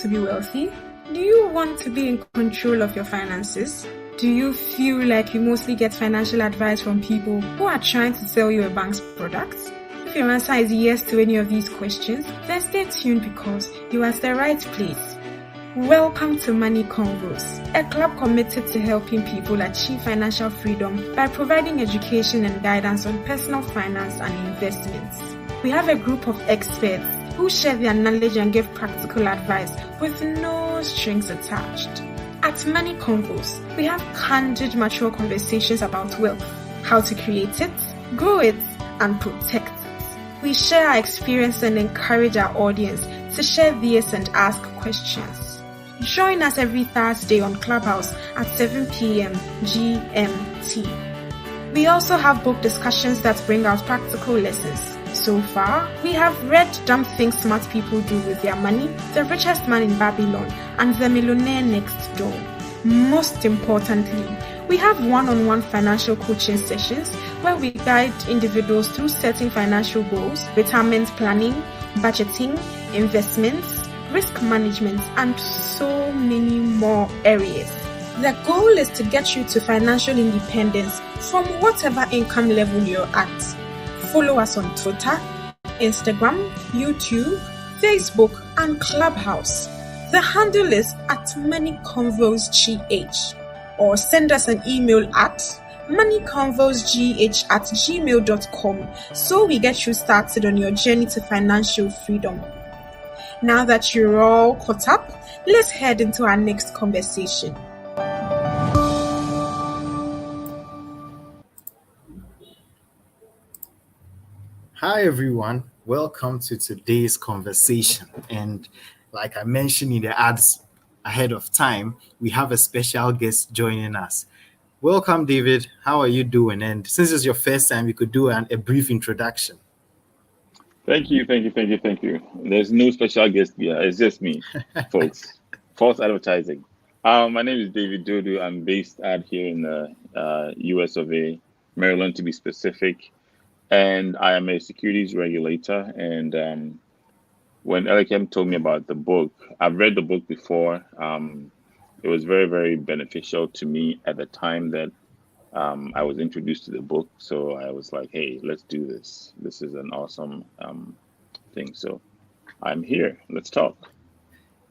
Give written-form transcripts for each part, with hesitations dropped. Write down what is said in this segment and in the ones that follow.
to be wealthy? Do you want to be in control of your finances? Do you feel like you mostly get financial advice from people who are trying to sell you a bank's products? If your answer is yes to any of these questions, then stay tuned because you are at the right place. Welcome to Money Convos, a club committed to helping people achieve financial freedom by providing education and guidance on personal finance and investments. We have a group of experts who share their knowledge and give practical advice with no strings attached. At Money Convos, we have candid, mature conversations about wealth, how to create it, grow it, and protect it. We share our experience and encourage our audience to share theirs and ask questions. Join us every Thursday on Clubhouse at 7 p.m. GMT. We also have book discussions that bring out practical lessons. So far, we have read Dumb Things Smart People Do With Their Money, The Richest Man in Babylon, and The Millionaire Next Door. Most importantly, we have one-on-one financial coaching sessions where we guide individuals through setting financial goals, retirement planning, budgeting, investments, risk management, and so many more areas. The goal is to get you to financial independence from whatever income level you're at. Follow us on Twitter, Instagram, YouTube, Facebook, and Clubhouse. The handle is at Money Convos GH, or send us an email at moneyconvosgh@gmail.com so we get you started on your journey to financial freedom. Now that you're all caught up, let's head into our next conversation. Hi everyone, welcome to today's conversation. And like I mentioned in the ads ahead of time, we have a special guest joining us. Welcome, David. How are you doing? And since it's your first time, you could do a brief introduction. Thank you. There's no special guest here. It's just me, folks. False advertising. My name is David Dodu. I'm based out here in the US of A, Maryland to be specific. And I am a securities regulator. And when Elikem told me about the book, I've read the book before. It was very, very beneficial to me at the time that I was introduced to the book. So I was like, hey, let's do this. This is an awesome thing. So I'm here. Let's talk.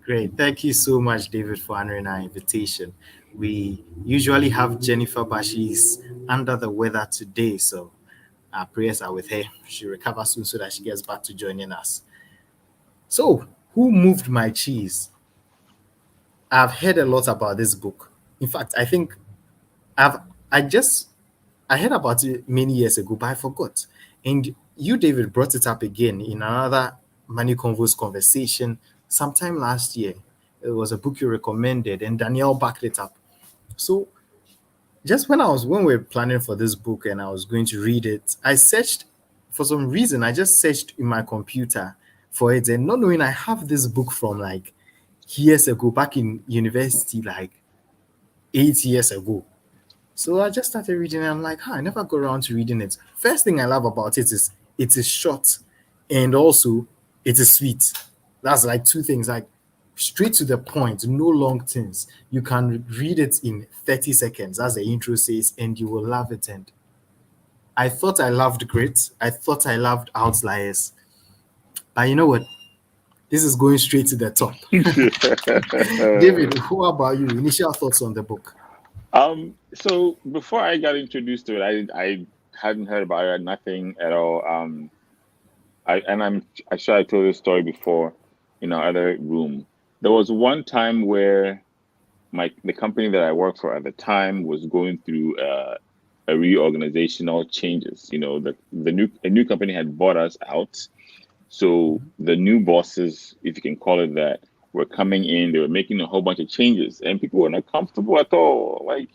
Great. Thank you so much, David, for honoring our invitation. We usually have Jennifer, but she's under the weather today. So our prayers are with her. She recovers soon so that she gets back to joining us. So who moved my cheese? I've heard a lot about this book. In fact, I think I heard about it many years ago, but I forgot. And you, David, brought it up again in another Money Convos conversation sometime last year. It was a book you recommended, and Danielle backed it up. So just when we were planning for this book and I was going to read it, I searched for some reason. I just searched in my computer for it, and not knowing I have this book from like years ago, back in university, like 8 years ago. So I just started reading it. I'm like, I never got around to reading it. First thing I love about it is it is short and also it is sweet. That's like two things, like straight to the point, no long things. You can read it in 30 seconds, as the intro says, and you will love it. And I thought I loved Grit. I thought I loved Outliers. But you know what? This is going straight to the top. David, what about you? Initial thoughts on the book? So before I got introduced to it, I hadn't heard about it, nothing at all. I'm sure I told this story before in our other room. There was one time where the company that I worked for at the time was going through a reorganizational changes. You know, a new company had bought us out. So the new bosses, if you can call it that, were coming in. They were making a whole bunch of changes, and people were not comfortable at all. Like,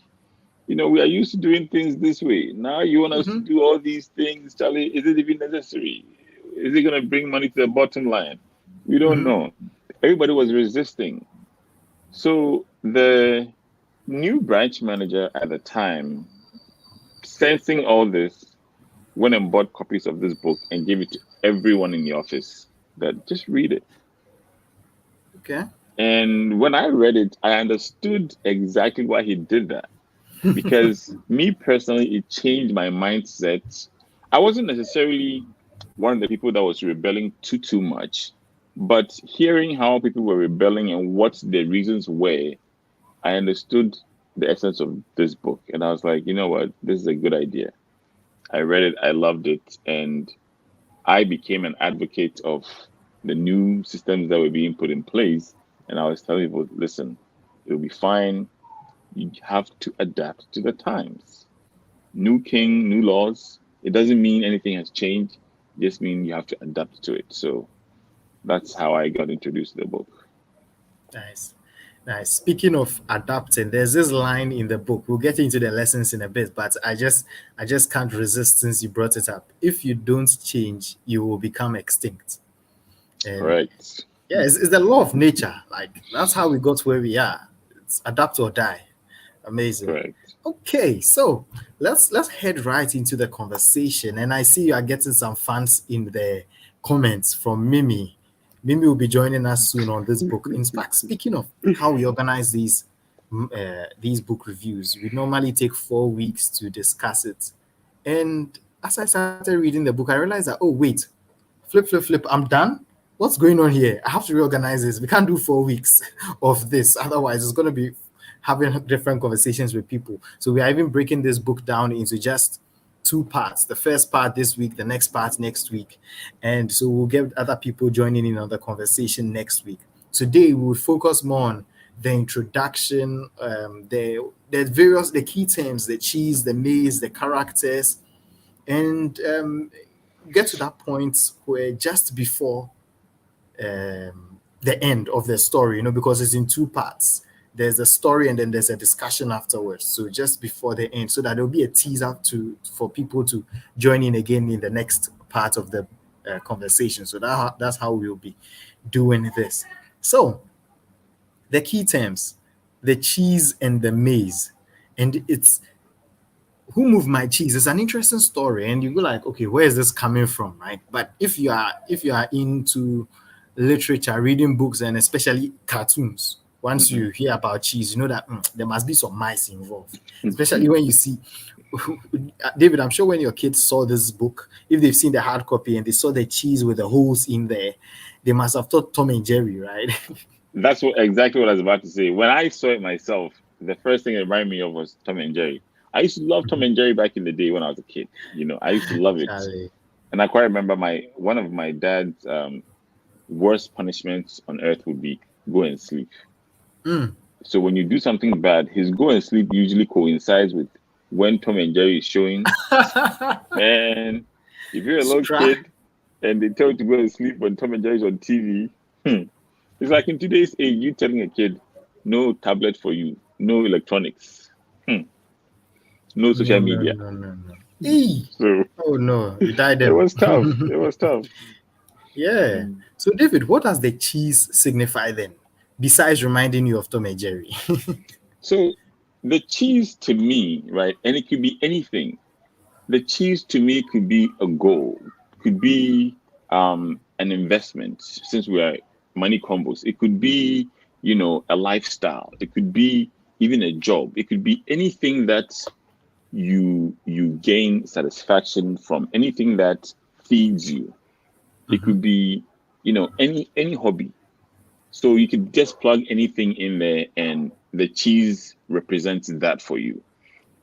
you know, we are used to doing things this way. Now you want us to do all these things, Charlie. Is it even necessary? Is it going to bring money to the bottom line? We don't know. Everybody was resisting. So the new branch manager at the time, sensing all this, went and bought copies of this book and gave it to everyone in the office that just read it. Okay. And when I read it, I understood exactly why he did that. Because me personally, it changed my mindset. I wasn't necessarily one of the people that was rebelling too much, but hearing how people were rebelling and what the reasons were, I understood the essence of this book. And I was like, you know what, this is a good idea. I read it, I loved it, and I became an advocate of the new systems that were being put in place. And I was telling people, listen, it'll be fine. You have to adapt to the times. New king, new laws. It doesn't mean anything has changed. It just means you have to adapt to it. So that's how I got introduced to the book. Nice. Nice. Speaking of adapting, there's this line in the book. We'll get into the lessons in a bit, but I just can't resist since you brought it up. If you don't change, you will become extinct. And Correct. yeah, it's the law of nature. Like that's how we got where we are. It's adapt or die. Amazing. Correct. Okay, so let's head right into the conversation. And I see you are getting some fans in the comments from Mimi. Mimi will be joining us soon on this book. In fact, speaking of how we organize these book reviews, we normally take 4 weeks to discuss it. And as I started reading the book, I realized that oh wait, flip, I'm done. What's going on here? I have to reorganize this. We can't do 4 weeks of this. Otherwise, it's going to be having different conversations with people. So we are even breaking this book down into just two parts. The first part this week, the next part next week. And so we'll get other people joining in on the conversation next week. Today, we will focus more on the introduction, the key terms, the cheese, the maize, the characters, and get to that point where just before the end of the story, because it's in two parts. There's a story and then there's a discussion afterwards. So just before the end, so that there'll be a teaser for people to join in again in the next part of the conversation. So that's how we'll be doing this. So the key terms, the cheese and the maize, and it's who moved my cheese. It's an interesting story, and you go like, okay, where is this coming from, right? But if you are into literature, reading books, and especially cartoons, once you hear about cheese, you know that there must be some mice involved. Especially when you see David. I'm sure when your kids saw this book, if they've seen the hard copy and they saw the cheese with the holes in there, they must have thought Tom and Jerry, right? That's exactly what I was about to say. When I saw it myself, the first thing it reminded me of was Tom and Jerry. I used to love Tom and Jerry back in the day when I was a kid. I used to love it. Charlie. And I quite remember one of my dad's worst punishments on earth would be go and sleep. So when you do something bad, his go and sleep usually coincides with when Tom and Jerry is showing. And if you're a little kid and they tell you to go and sleep when Tom and Jerry is on TV, it's like in today's age, you telling a kid, no tablet for you, no electronics, no social media. No. So, oh no, you died. It was tough. It was tough. Yeah. So David, what does the cheese signify then? Besides reminding you of Tom and Jerry. So the cheese to me, right, and it could be anything. The cheese to me could be a goal, could be an investment. Since we are Money Convos, it could be, a lifestyle. It could be even a job. It could be anything that you gain satisfaction from, anything that feeds you. It could be, any hobby. So you could just plug anything in there and the cheese represents that for you.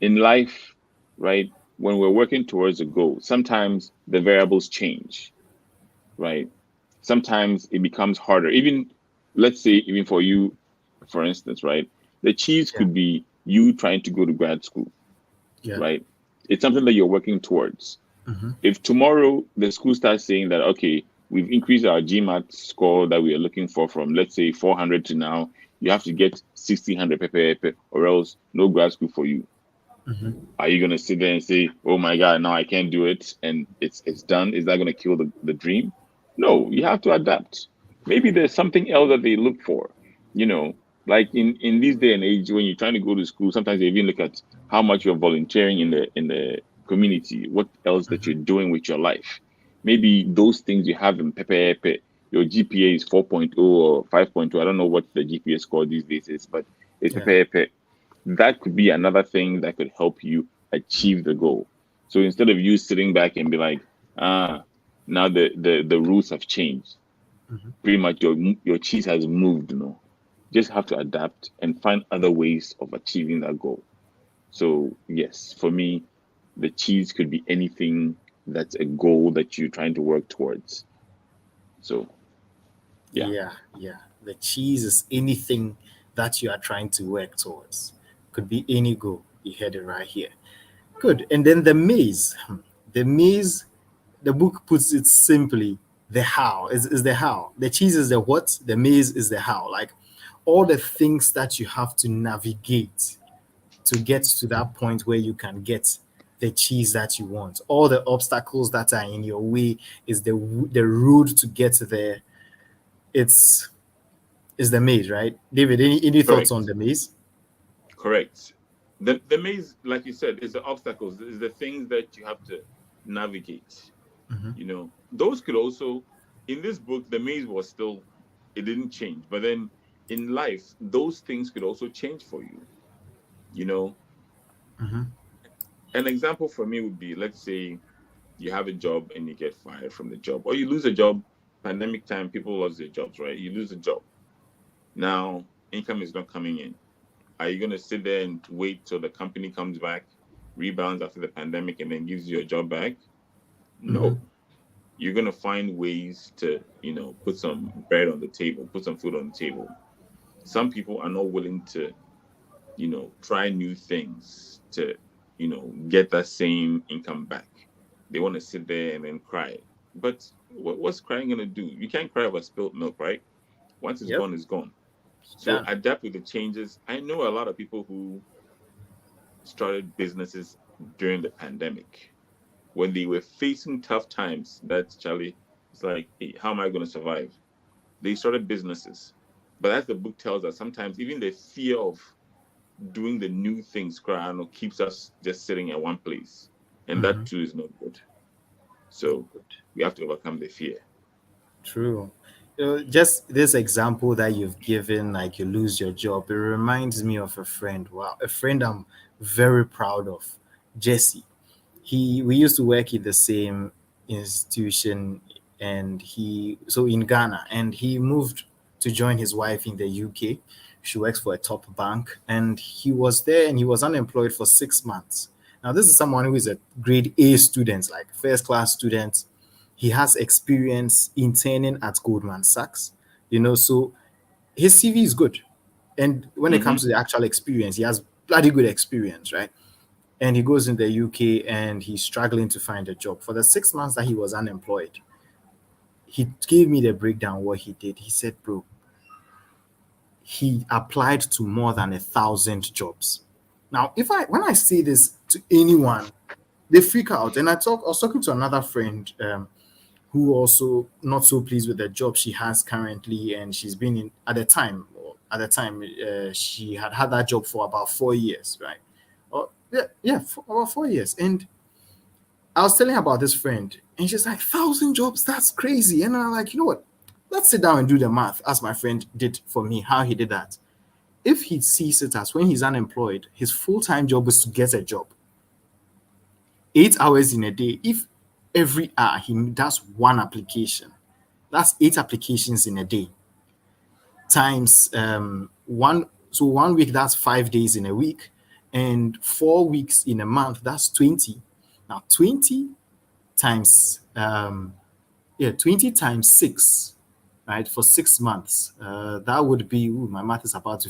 In life, right, when we're working towards a goal, sometimes the variables change, right? Sometimes it becomes harder. Even, let's say, even for you, for instance, right, the cheese could be you trying to go to grad school, right? It's something that you're working towards. If tomorrow the school starts saying that, okay, we've increased our GMAT score that we are looking for from, let's say, 400 to now, you have to get 1600 or else no grad school for you. Are you going to sit there and say, oh my God, now I can't do it and it's done? Is that going to kill the dream? No, you have to adapt. Maybe there's something else that they look for, like in this day and age, when you're trying to go to school, sometimes they even look at how much you're volunteering in the community, what else that you're doing with your life. Maybe those things you have in pepe your GPA is 4.0 or 5.2. I don't know what the GPA score these days is, but it's Yeah. that could be another thing that could help you achieve the goal. So instead of you sitting back and be like, now the rules have changed. Mhm. Pretty much your cheese has moved, you know. Just have to adapt and find other ways of achieving that goal. So yes, for me, the cheese could be anything that's a goal that you're trying to work towards. So yeah. Yeah, yeah. The cheese is anything that you are trying to work towards. Could be any goal. You heard it right here. Good. And then the maze. The maze, the book puts it simply, the how is the how. The cheese is the what, the maze is the how. Like all the things that you have to navigate to get to that point where you can get the cheese that you want. All the obstacles that are in your way is the road to get there. It's is the maze, right? David, any thoughts on Correct. the maze? Correct. The maze, like you said, is the obstacles, is the things that you have to navigate. Hmm. You know, those could also, in this book, the maze was still, it didn't change. But then in life, those things could also change for you. You know, Hmm. an example for me would be, let's say you have a job and you get fired from the job, or you lose a job. Pandemic time, people lost their jobs, right? You lose a job. Now, income is not coming in. Are you going to sit there and wait till the company comes back, rebounds after the pandemic, and then gives you a job back? Hmm. No. You're going to find ways to, put some bread on the table, put some food on the table. Some people are not willing to, try new things to, get that same income back. They want to sit there and then cry. But what's crying going to do? You can't cry over spilt milk, right? Once it's Yep. gone, it's gone. So Done. adapt with the changes. I know a lot of people who started businesses during the pandemic when they were facing tough times. That's Charlie. It's like, hey, how am I going to survive? They started businesses. But as the book tells us, sometimes even the fear of doing the new things keeps us just sitting at one place. And that Hmm. too is not good. No So good. we have to overcome the fear. True. Just this example that you've given, like you lose your job, it reminds me of a friend. Wow, a friend I'm very proud of, Jesse. We used to work in the same institution, and in Ghana, and he moved to join his wife in the UK. She works for a top bank, and he was there and he was unemployed for 6 months. Now this is someone who is a grade A student, like first class student. He has experience interning at Goldman Sachs, so his CV is good. And when it Mm-hmm. comes to the actual experience, he has bloody good experience, right? And he goes in the UK and he's struggling to find a job. For the 6 months that he was unemployed, he gave me the breakdown what he did. He said, bro, he applied to more than 1,000 jobs. Now, if I when I say this to anyone, they freak out. And I was talking to another friend who also not so pleased with the job she has currently, and she's been in she had that job for about 4 years, right? Oh, yeah, yeah, for about 4 years. And I was telling her about this friend, and she's like, 1,000 jobs, that's crazy. And I'm like, you know what? Let's sit down and do the math, as my friend did for me, how he did that. If he sees it as when he's unemployed, his full time job is to get a job, 8 hours in a day. If every hour he does one application, that's 8 applications in a day times one. So 1 week, that's 5 days in a week, and 4 weeks in a month, that's 20. Now 20 times 20 times 6, right, for 6 months, that would be, ooh, my math is about to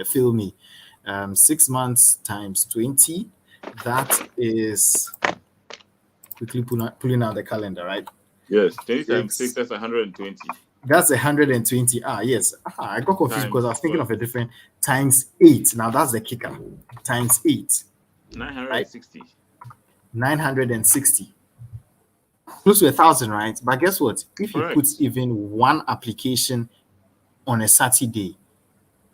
fail me. 6 months times 20, that is, quickly pulling out the calendar, right? Yes, 20 times 6, Six, that's 120 that's 120. Yes. I got confused because I times was thinking 12, of a different, times 8. Now that's the kicker. Times 8, right? 960. 960, close to 1,000, right? But guess what? If he puts Correct. even one application on a Saturday,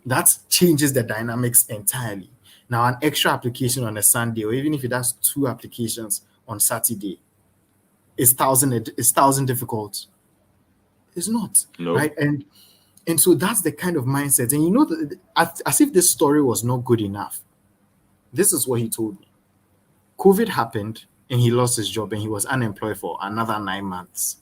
that changes the dynamics entirely. Now, an extra application on a Sunday, or even if it does two applications on Saturday, is thousand difficult. It's not, No. right? And so that's the kind of mindset. And you know, as if this story was not good enough, this is what he told me. COVID happened and he lost his job and he was unemployed for another 9 months.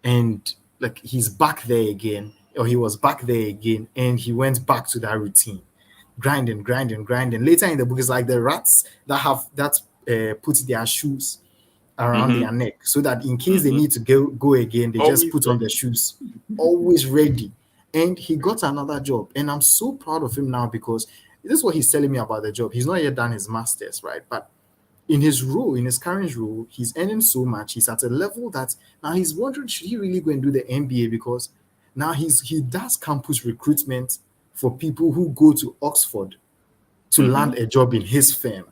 And like he's back there again, or he was back there again, and he went back to that routine, grinding, grinding, grinding. Later in the book, it's like the rats that put their shoes around Mm-hmm. their neck so that in case they need to go again, they just Always put on the shoes, always ready. And he got another job, and I'm so proud of him now because this is what he's telling me about the job. He's not yet done his master's, right? But in his role, in his current role, he's earning so much. He's at a level that now he's wondering, should he really go and do the MBA? Because now he does campus recruitment for people who go to Oxford to land a job in his firm.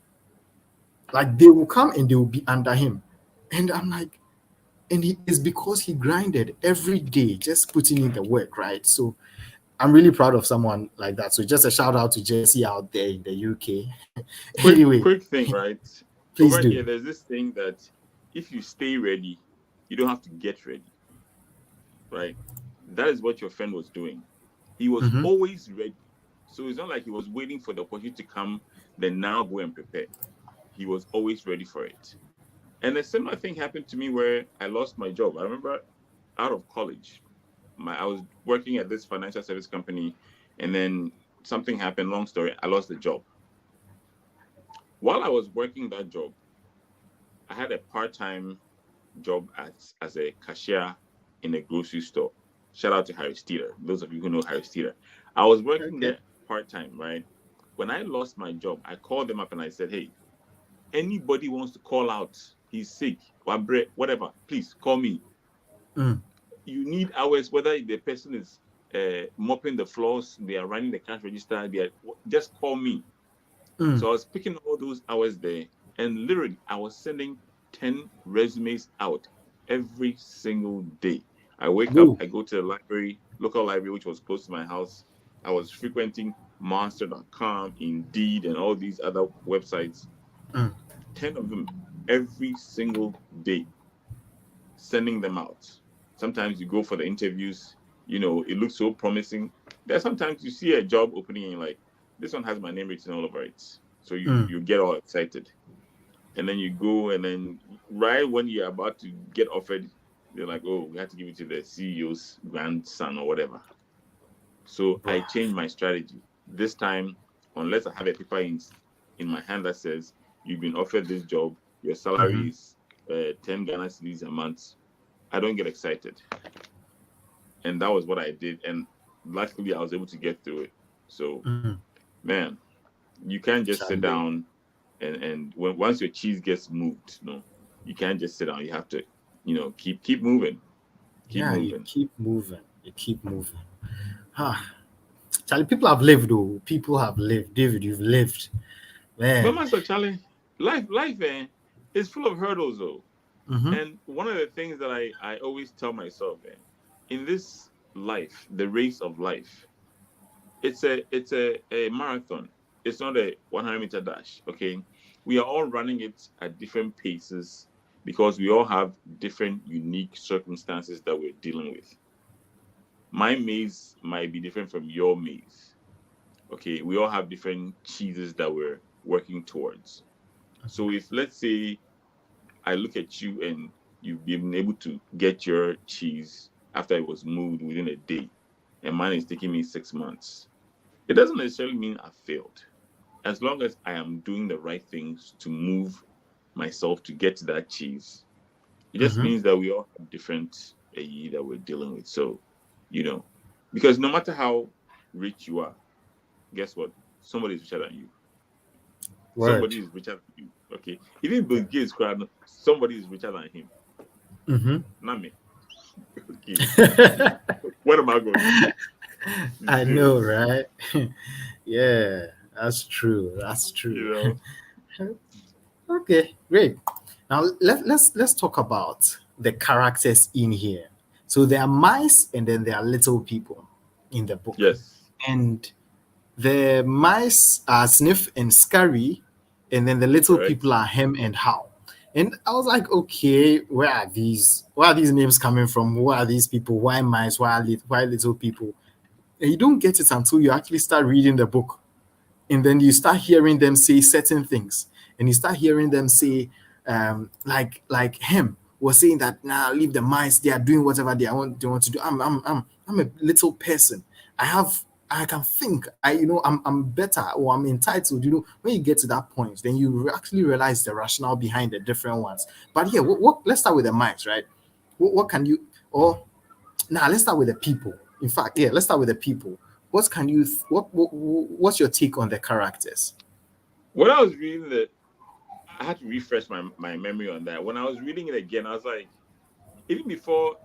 Like they will come and they will be under him. And I'm like, and he is because he grinded every day, just putting in the work, right? So I'm really proud of someone like that. So just a shout out to Jesse out there in the UK. Anyway, Quick thing, right? please Over do. here, there's this thing that if you stay ready, you don't have to get ready, right? That is what your friend was doing. He was always ready. So it's not like he was waiting for the opportunity to come, then now go and prepare. He was always ready for it. And a similar thing happened to me where I lost my job. I remember out of college, I was working at this financial service company, and then something happened. Long story, I lost the job. While I was working that job, I had a part-time job as a cashier in a grocery store. Shout out to Harry Steeler. Those of you who know Harry Steeler. I was working there part-time, right? When I lost my job, I called them up and I said, hey, anybody wants to call out, he's sick, whatever, please call me. You need hours, whether the person is mopping the floors, they are running the cash register, just call me. So I was picking all those hours there, and literally I was sending 10 resumes out every single day. I wake up, I go to the library, local library, which was close to my house. I was frequenting monster.com, Indeed, and all these other websites. 10 of them every single day, sending them out. Sometimes you go for the interviews, it looks so promising. There's sometimes you see a job opening and you're like, this one has my name written all over it. So you get all excited. And then you go, and then right when you're about to get offered, they're like, oh, we have to give it to the CEO's grandson or whatever. So I changed my strategy. This time, unless I have a paper in my hand that says, you've been offered this job, your salary is 10 Ghana cedis a month, I don't get excited. And that was what I did. And luckily, I was able to get through it. So, man, you can't just sit down and once your cheese gets moved, you can't just sit down. You have to, keep moving. You keep moving. You keep moving. Charlie, people have lived, though. People have lived. David, you've lived. Man. But Master Charlie, life is full of hurdles, though. And one of the things that I always tell myself, in this life, the race of life, it's a marathon. It's not a 100-meter dash, okay? We are all running it at different paces because we all have different unique circumstances that we're dealing with. My maze might be different from your maze. Okay, we all have different cheeses that we're working towards. So if, let's say, I look at you and you've been able to get your cheese after it was moved within a day, and mine is taking me 6 months, it doesn't necessarily mean I failed. As long as I am doing the right things to move myself to get to that cheese, it just means that we all have different AE that we're dealing with. So, because no matter how rich you are, guess what? Somebody is richer than you. Somebody is richer than you. Okay. Even Bill Gates, somebody is richer than him. Not me. Okay. What am I going to do? I know, right? Yeah, that's true. That's true. Okay, great. Now let's talk about the characters in here. So there are mice and then there are little people in the book. Yes. And the mice are Sniff and Scurry, and then the little people are Hem and How. And I was like, okay, where are these? Where are these names coming from? Who are these people? Why mice? Why little people? And you don't get it until you actually start reading the book. And then you start hearing them say certain things. And you start hearing them say, like him was saying that now leave the mice, they are doing whatever they want to do. I'm a little person. I can think. I'm better, or I'm entitled. When you get to that point, then you actually realize the rationale behind the different ones. But yeah, let's start with the mice, right? What can you or now let's start with the people. In fact, yeah, let's start with the people. What can you what's your take on the characters? When I was reading it, I had to refresh my memory on that. When I was reading it again, I was like, even before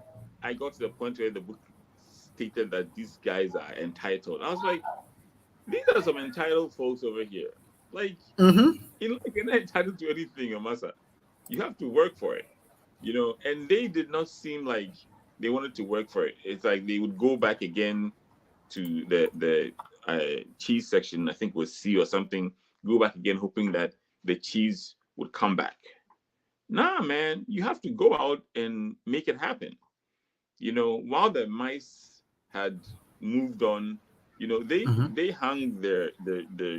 I got to the point where the book stated that these guys are entitled, I was like, these are some entitled folks over here. Like, Mm-hmm. you're not entitled to anything, Amasa. You have to work for it, And they did not seem like they wanted to work for it. It's like they would go back again to the cheese section. I think it was C or something. Go back again, hoping that the cheese would come back. Nah, man, you have to go out and make it happen. While the mice had moved on, they Mm-hmm. they hung their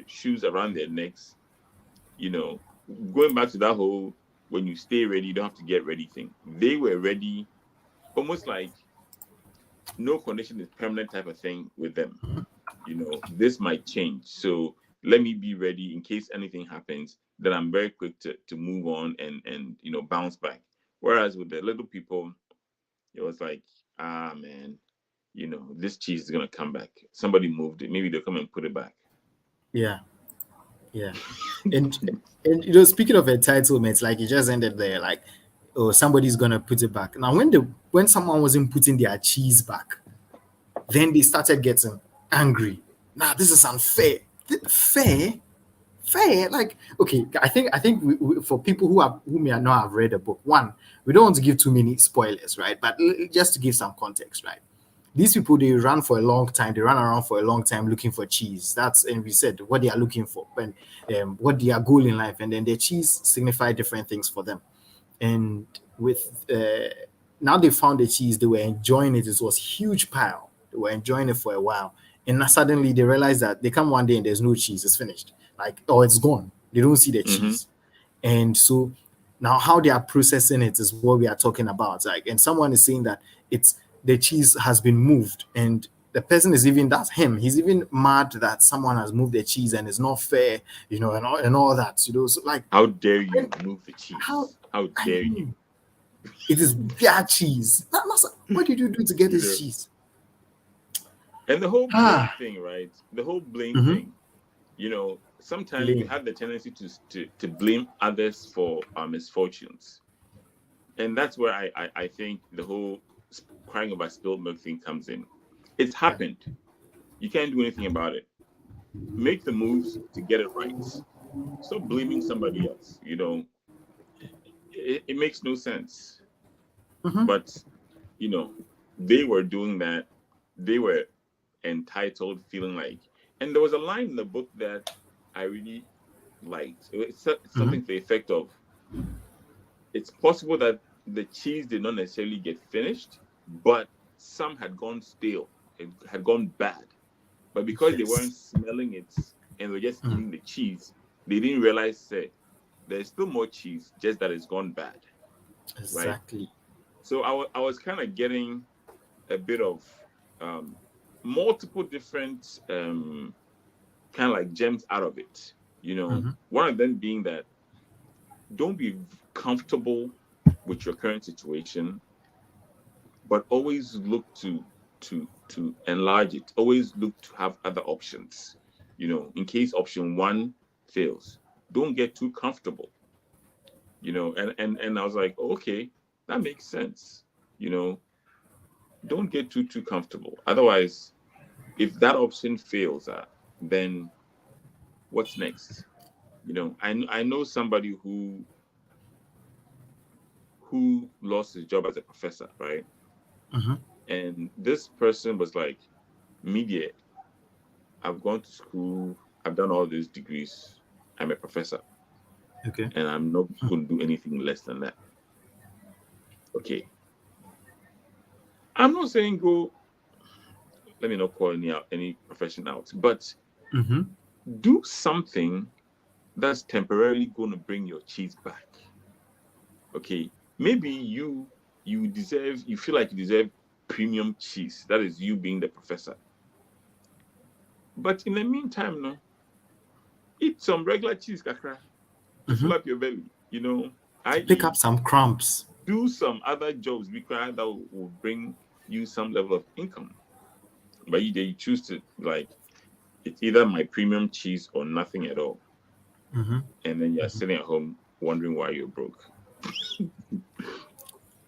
shoes around their necks. You know, going back to that whole when you stay ready, you don't have to get ready thing. They were ready, almost like no condition is permanent type of thing with them. This might change, so let me be ready in case anything happens. Then I'm very quick to move on and bounce back. Whereas with the little people, it was like, ah man, this cheese is gonna come back. Somebody moved it. Maybe they'll come and put it back. Yeah, yeah. And speaking of entitlements, like you just ended there, like, oh, somebody's gonna put it back. Now when someone wasn't putting their cheese back, then they started getting angry. Now this is unfair. Fair? Fair? Like, okay, I think for people who may not have read the book, one, we don't want to give too many spoilers, right? But just to give some context, right? These people, they run for a long time. They run around for a long time looking for cheese. That's, and we said what they are looking for and what their goal in life, and then their cheese signify different things for them. And with now they found the cheese, they were enjoying it. It was huge pile. They were enjoying it for a while, and now suddenly they realize that they come one day and there's no cheese. It's finished. Like, oh, it's gone. They don't see the Mm-hmm. cheese, and so now how they are processing it is what we are talking about. Like, and someone is saying that it's the cheese has been moved, and the person is even that's him. He's even mad that someone has moved the cheese and it's not fair, and all that. So like, How dare you when, move the how cheese? How I dare you? mean, it is their cheese. What did you do to get You this know, cheese? and the whole blame Ah, thing, right? The whole blame mm-hmm. thing. Sometimes we Blame. have the tendency to blame others for our misfortunes, and that's where I think the whole crying about spilled milk thing comes in. It's Yeah. happened. You can't do anything about it. Make the moves to get it right. Stop blaming somebody else. It makes no sense. Mm-hmm. But you know, they were doing that. They were entitled, feeling like. And there was a line in the book that I really liked. It's Mm-hmm. something to the effect of, it's possible that the cheese did not necessarily get finished, but some had gone stale, it had gone bad. But because they weren't Yes. smelling it and were just Mm, eating the cheese, they didn't realize that there's still more cheese, just that it's gone bad, right? exactly. So I was kind of getting a bit of um, multiple different kind of like gems out of it. Mm-hmm. One of them being that don't be comfortable with your current situation, but always look to enlarge it. Always look to have other options. In case option one fails, don't get too comfortable. And I was like, okay, that makes sense. You know, don't get too comfortable. Otherwise, if that option fails, then what's next? I know somebody who lost his job as a professor, right? Mm-hmm. And this person was like, media, I've gone to school, I've done all these degrees, I'm a professor. Okay. and I'm not going to do anything less than that. Okay. I'm not saying go, let me not call any profession out, but Mm-hmm. do something that's temporarily going to bring your cheese back. Okay. Maybe you feel like you deserve premium cheese. That is you being the professor. But in the meantime, no, eat some regular cheese, kakra, to Mm-hmm. fill up your belly. To pick I.e., up some crumbs. do some other jobs because that will bring you some level of income. But you choose to like it's either my premium cheese or nothing at all, Mm-hmm. and then you're sitting at home wondering why you're broke.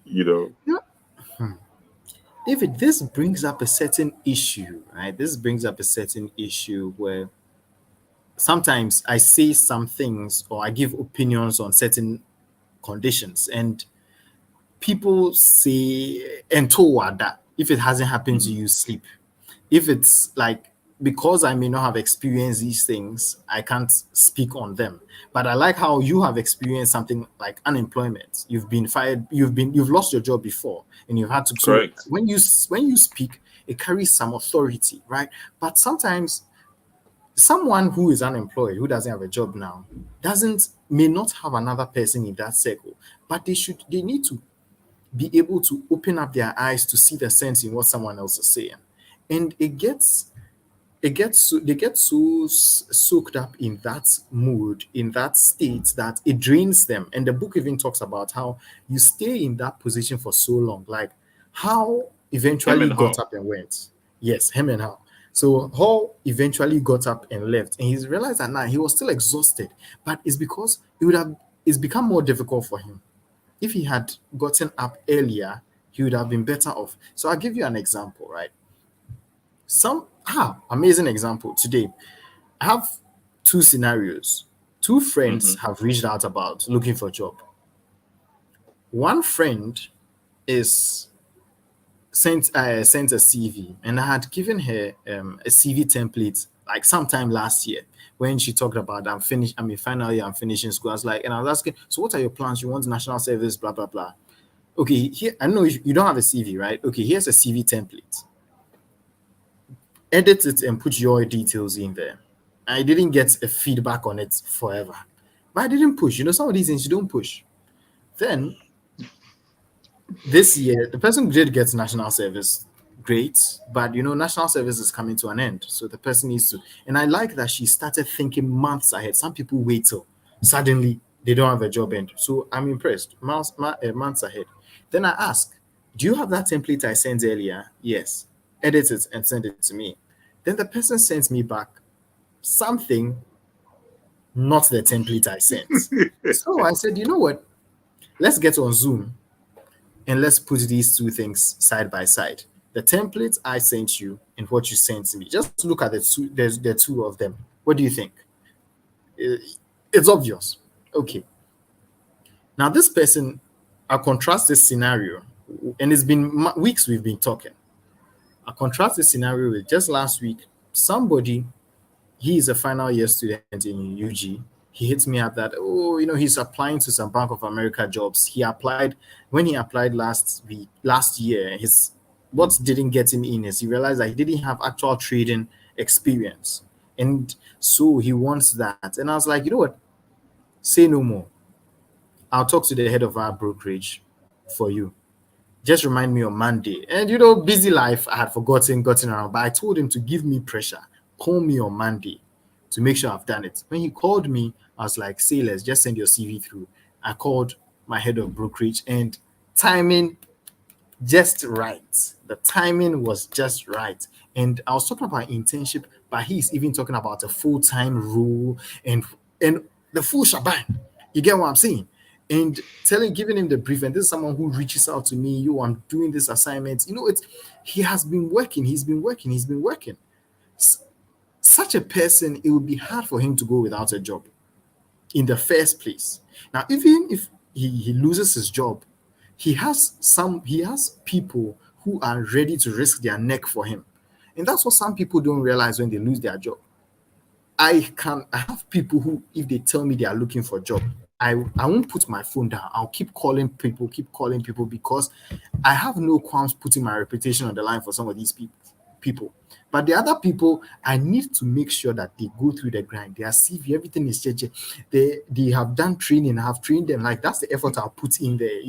You know. Yeah. Hmm. David, this brings up a certain issue, right? This brings up a certain issue where sometimes I say some things or I give opinions on certain conditions, and people say, and toward that, if it hasn't happened to Mhm. you, sleep. If it's like, because I may not have experienced these things, I can't speak on them. But I like how you have experienced something like unemployment. You've been fired, you've lost your job before, and you've had to. So Correct. when you speak, it carries some authority, right? But sometimes someone who is unemployed, who doesn't have a job now, doesn't may not have another person in that circle, but they need to be able to open up their eyes to see the sense in what someone else is saying. And they get so soaked up in that mood, in that state, that it drains them. And the book even talks about how you stay in that position for so long, like how Him eventually and got her. up and went. Yes, him and how. So Hall eventually got up and left, and he's realized that now he was still exhausted, but it's because it's become more difficult for him. If he had gotten up earlier, he would have been better off. So I'll give you an example, right? Amazing example today. I have two scenarios. Two friends Hmm. have reached out about looking for a job. One friend is sent a CV, and I had given her a CV template like sometime last year when she talked about I'm finished. I'm in final year. I'm finishing school. I was like, and I was asking, so what are your plans? You want national service? Blah blah blah. Okay, here I know you don't have a CV, right? Okay, here's a CV template. Edit it and put your details in there. I didn't get a feedback on it forever, but I didn't push. Some of these things you don't push. Then this year, the person did get national service, great, but national service is coming to an end, so the person needs to. And I like that she started thinking months ahead. Some people wait till suddenly they don't have a job end, so I'm impressed. Months ahead. Then I ask, do you have that template I sent earlier? Yes. Edit it and send it to me. Then the person sends me back something, not the template I sent. So I said, you know what? Let's get on Zoom and let's put these two things side by side. The template I sent you and what you sent me. Just look at the two. There's the two of them. What do you think? Uh, It's obvious. Okay. Now this person, I contrast this scenario, and it's been weeks we've been talking. I contrast this scenario with just last week. Somebody, he is a final year student in UG. He hits me up that, he's applying to some Bank of America jobs. He applied when he applied last year. His what didn't get him in is he realized that he didn't have actual trading experience, and so he wants that. And I was like, you know what? Say no more. I'll talk to the head of our brokerage for you. Just remind me on Monday. And busy life, I had gotten around, but I told him to give me pressure. Call me on Monday to make sure I've done it. When he called me, I was like, say, let's just send your CV through. I called my head of brokerage, and timing just right. The timing was just right. And I was talking about internship, but he's even talking about a full-time role and the full shebang. You get what I'm saying? And giving him the brief, and this is someone who reaches out to me, I'm doing this assignment. It's he has been working, he's been working. Such a person, it would be hard for him to go without a job in the first place. Now, even if he loses his job, he has people who are ready to risk their neck for him. And that's what some people don't realize when they lose their job. I have people who, if they tell me they are looking for a job, I won't put my phone down. I'll keep calling people because I have no qualms putting my reputation on the line for some of these people. But the other people, I need to make sure that they go through the grind. Their CV, everything is checked. They have done training, I have trained them. Like, that's the effort I'll put in there,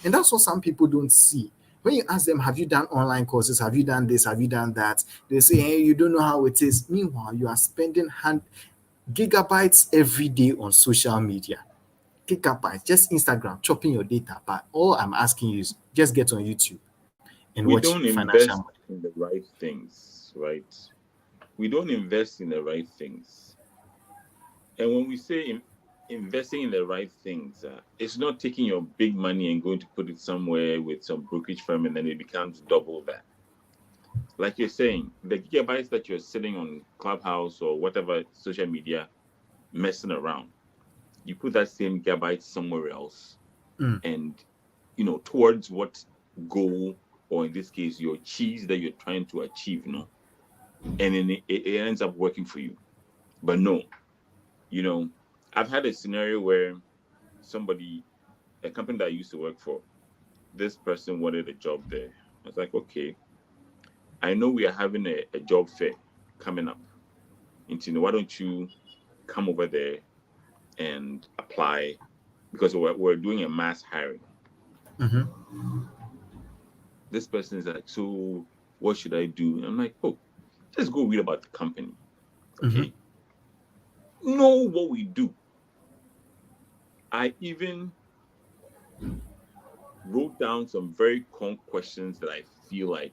and that's what some people don't see. When you ask them, have you done online courses? Have you done this? Have you done that? They say, hey, you don't know how it is. Meanwhile, you are spending gigabytes every day on social media. Gigabytes, just Instagram, chopping your data. But all I'm asking you is just get on YouTube and We watch don't financial invest money. in the right things, right? We don't invest in the right things. And when we say investing in the right things, it's not taking your big money and going to put it somewhere with some brokerage firm and then it becomes double that. Like you're saying, the gigabytes that you're sitting on Clubhouse or whatever social media messing around, you put that same gigabyte somewhere else and, towards what goal, or in this case, your cheese that you're trying to achieve, and then it ends up working for you. But no, I've had a scenario where a company that I used to work for, this person wanted a job there. I was like, okay, I know we are having a job fair coming up. And why don't you come over there and apply? Because we're doing a mass hiring. This person is like, so what should I do? And I'm like, oh, just go read about the company. Okay. Know what we do. I even wrote down some very common questions that I feel like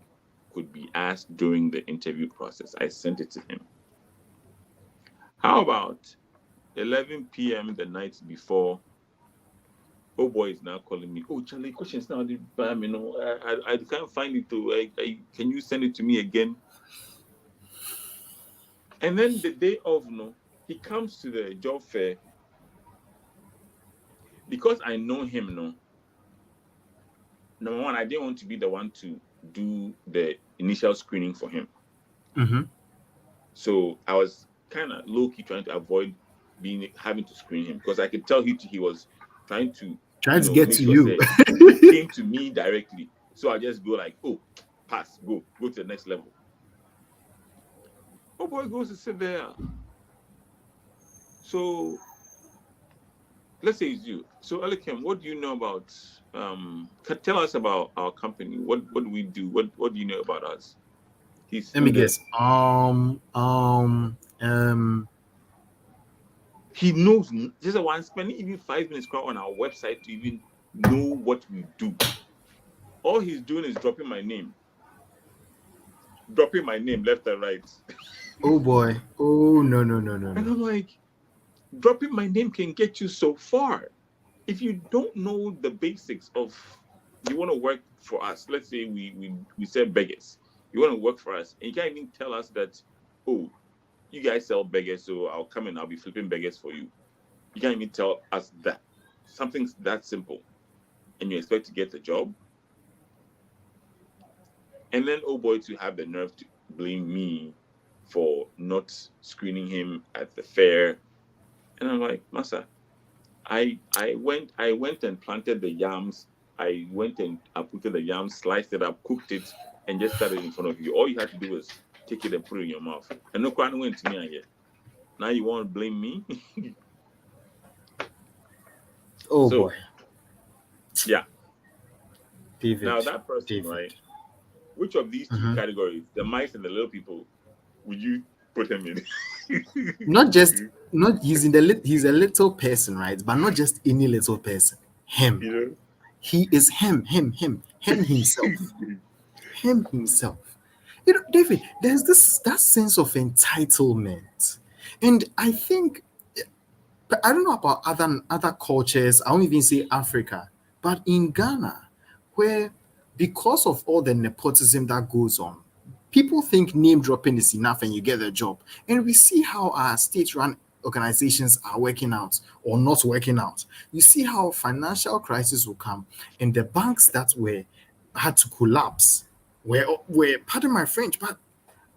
could be asked during the interview process. I sent it to him. How about 11 p.m. the night before? Oh boy is now calling me. Oh, Charlie, questions now. I can't find it. Can you send it to me again? And then the day of, he comes to the job fair. Because I know him, number one, I didn't want to be the one to do the initial screening for him. So I was kind of low-key trying to avoid having to screen him because I could tell he was trying to get to you. He came to me directly. So I just go like, oh, pass, go to the next level. Oh boy goes to sit there. So let's say it's you. So Elikem, what do you know about tell us about our company. What do we do? What do you know about us? Let me guess. He knows just one spending even 5 minutes on our website to even know what we do. All he's doing is dropping my name left and right. Oh boy. Oh no. And I'm like, dropping my name can get you so far. If you don't know the basics of, you want to work for us, let's say we sell beggars. You want to work for us, and you can't even tell us that, oh, you guys sell beggars, so I'll come and I'll be flipping beggars for you. You can't even tell us that. Something's that simple. And you expect to get the job? And then, oh boy, to have the nerve to blame me for not screening him at the fair. And I'm like, Masa, I went and planted the yams. I went and uprooted the yams, sliced it up, cooked it, and just started in front of you. All you had to do was take it and put it in your mouth. And no one went to me yet. Now you want to blame me? Oh boy. Yeah. David. Now that person, right? Which of these two categories, the mice and the little people, would you put him in? Not using he's a little person, right? But not just any little person. Him. He is him himself. Him himself. David, there's that sense of entitlement. And I think, I don't know about other cultures, I won't even say Africa, but in Ghana, where because of all the nepotism that goes on, people think name dropping is enough and you get a job. And we see how our state-run organizations are working out or not working out. You see how financial crisis will come, and the banks that had to collapse were pardon my French, but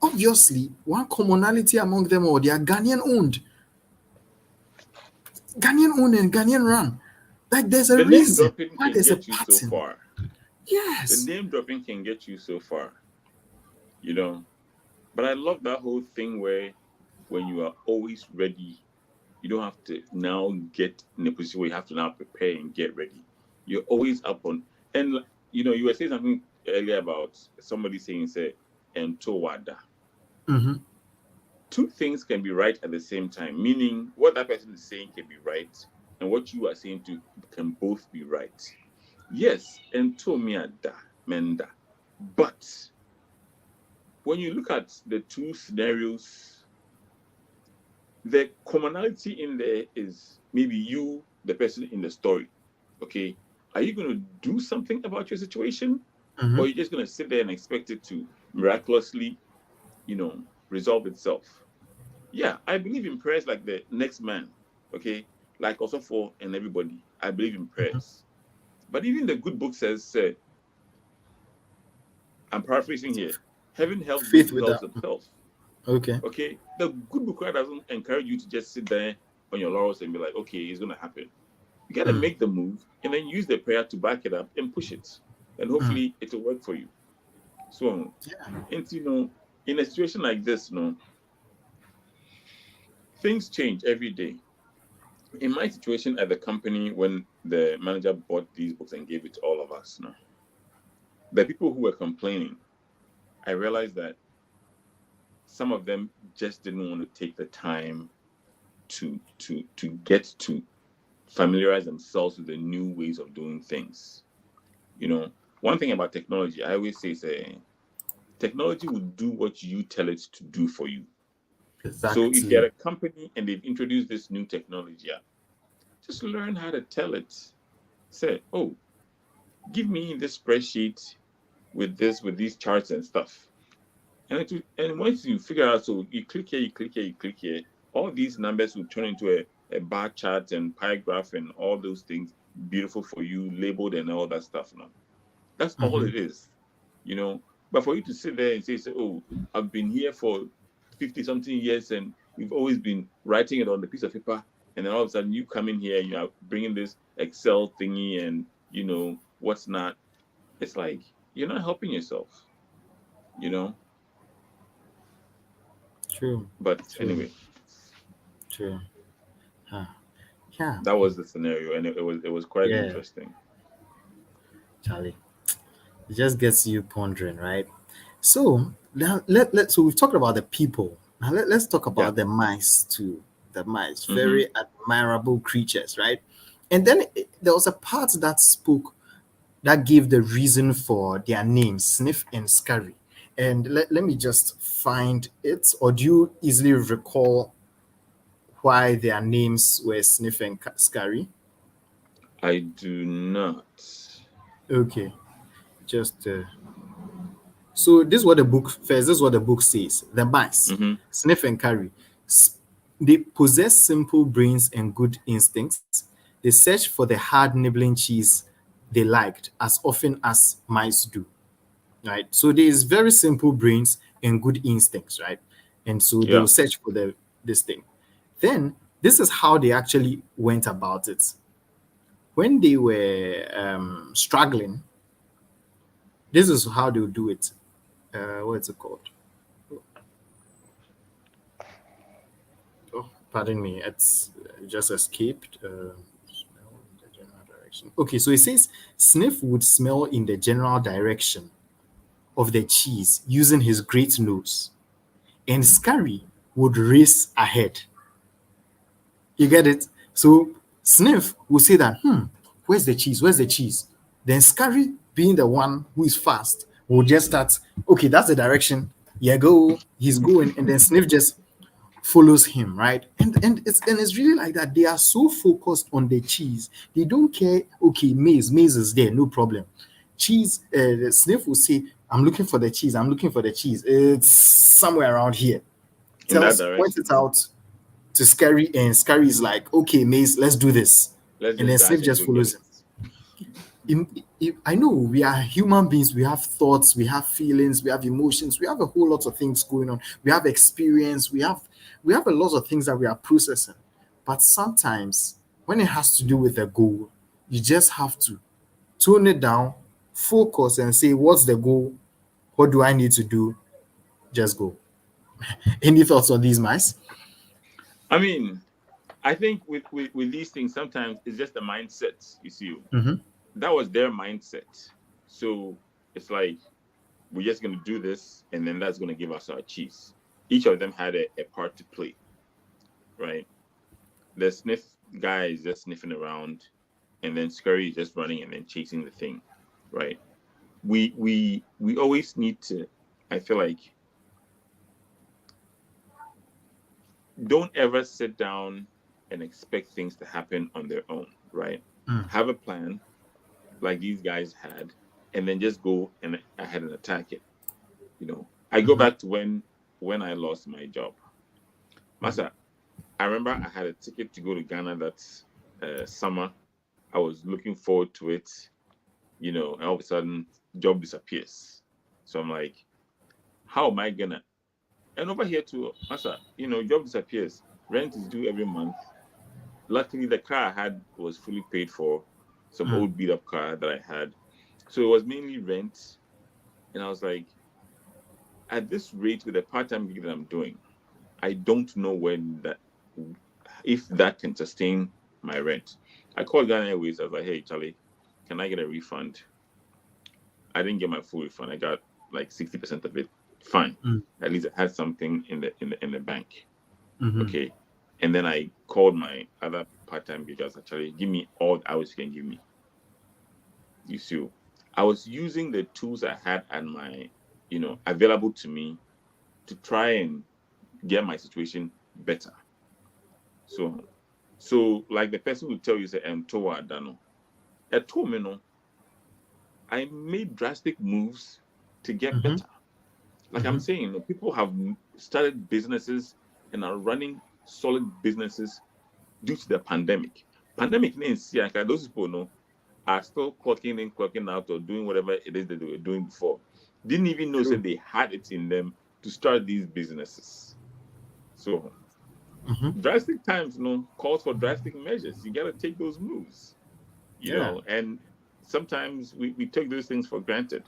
obviously, one commonality among them all, they are Ghanaian owned and Ghanaian run. Like there's a The name reason dropping why can there's a get you so pattern. far. The Yes. name dropping can get you so far, you know. But I love that whole thing where when you are always ready, you don't have to now get in a position where you have to now prepare and get ready. You're always up on. And you were saying something earlier about somebody saying, say, "Entowada." Mm-hmm. Two things can be right at the same time, meaning what that person is saying can be right, and what you are saying to can both be right. Yes, Entomiada Menda. But when you look at the two scenarios, the commonality in there is maybe you, the person in the story. Okay. Are you going to do something about your situation? Mm-hmm. Or are you just going to sit there and expect it to miraculously, resolve itself? Yeah, I believe in prayers like the next man. Okay. Like also for and everybody. I believe in prayers. But even the good book says, I'm paraphrasing here, heaven helps those Faith who with helps that. themselves. Okay. Okay. The good book doesn't encourage you to just sit there on your laurels and be like, okay, it's going to happen. You got to Mm. make the move and then use the prayer to back it up and push it. And Mm. hopefully it will work for you. So, Yeah. and in a situation like this, things change every day. In my situation at the company, when the manager bought these books and gave it to all of us, the people who were complaining, I realized that some of them just didn't want to take the time to get to familiarize themselves with the new ways of doing things. You know, one thing about technology, I always say, technology will do what you tell it to do for you. So if you're Exactly. a company and they've introduced this new technology, just learn how to tell it. Say, oh, give me this spreadsheet with these charts and stuff. And once you figure out, so you click here, you click here, you click here, all these numbers will turn into a bar chart and pie graph and all those things, beautiful for you, labeled and all that stuff. That's all Mm-hmm. it is, you know. But for you to sit there and say, "Oh, I've been here for 50 something years and we've always been writing it on the piece of paper," and then all of a sudden you come in here and you are bringing this Excel thingy and what's not, it's like you're not helping yourself, you know. True. But True. anyway, True. Huh. Yeah. that was the scenario, and it was quite Yeah. interesting. Charlie. It just gets you pondering, right? So now so we've talked about the people. Now let's talk Yeah. about the mice too. The mice, Mm-hmm. very admirable creatures, right? And then there was a part that gave the reason for their names, Sniff and Scurry. And let me just find it. Or do you easily recall why their names were Sniff and Scurry? I do not. Okay, just so this is what the book first. This is what the book says. The mice, Mm-hmm. Sniff and Curry, they possess simple brains and good instincts. They search for the hard nibbling cheese they liked as often as mice do. Right. So there is very simple brains and good instincts. Right. And so they Yeah. will search for this thing. Then this is how they actually went about it. When they were struggling, this is how they would do it. What's it called? Oh, pardon me, it's just escaped. Smell in the general direction. Okay, so it says Sniff would smell in the general direction of the cheese using his great nose, and Scurry would race ahead. You get it? So Sniff will say that, where's the cheese? Where's the cheese? Then Scurry, being the one who is fast, will just start, okay, that's the direction. Yeah, go. He's going. And then Sniff just follows him, right? And it's really like that. They are so focused on the cheese. They don't care, okay, maize is there, no problem. Cheese, the Sniff will say, I'm looking for the cheese, I'm looking for the cheese. It's somewhere around here. In that Points direction. it out to Scary, and Scary is like, okay, Maze, let's do this. Let's And just then Sniff dash and just go get follows it. him. I know we are human beings, we have thoughts, we have feelings, we have emotions, we have a whole lot of things going on. We have experience, we have a lot of things that we are processing. But sometimes when it has to do with a goal, you just have to tone it down, focus and say, what's the goal? What do I need to do? Just go. Any thoughts on these, mice? I mean, I think with these things, sometimes it's just a mindset, you see. Mm-hmm. That was their mindset. So it's like, we're just going to do this, and then that's going to give us our cheese. Each of them had a part to play, right? The sniff guy is just sniffing around, and then Scurry is just running and then chasing the thing, right? We always need to, I feel like, don't ever sit down and expect things to happen on their own, right? Have a plan like these guys had, and then just go and ahead and attack it. I go back to when I lost my job. Masa, I remember I had a ticket to go to Ghana that summer. I was looking forward to it, and all of a sudden, job disappears. So I'm like, how am I gonna? And over here too, Masa, job disappears. Rent is due every month. Luckily, the car I had was fully paid for, some old beat up car that I had. So it was mainly rent. And I was like, at this rate with the part-time gig that I'm doing, I don't know if that can sustain my rent. I called Ghana Airways. I was like, hey, Charlie, can I get a refund? I didn't get my full refund. I got like 60% of it. Fine. At least I had something in the bank. Okay. And then I called my other part-time gig. I was like, Charlie, give me all the hours you can give me. You see, I was using the tools I had at my, available to me to try and get my situation better. So like the person will tell you, say, Towa Dano. At Tomino, I made drastic moves to get better. Like I'm saying, people have started businesses and are running solid businesses due to the pandemic. Pandemic means those people are still clocking in, clocking out, or doing whatever it is that they were doing before. Didn't even know that they had it in them to start these businesses. So drastic times, calls for drastic measures. You got to take those moves, and sometimes we take those things for granted.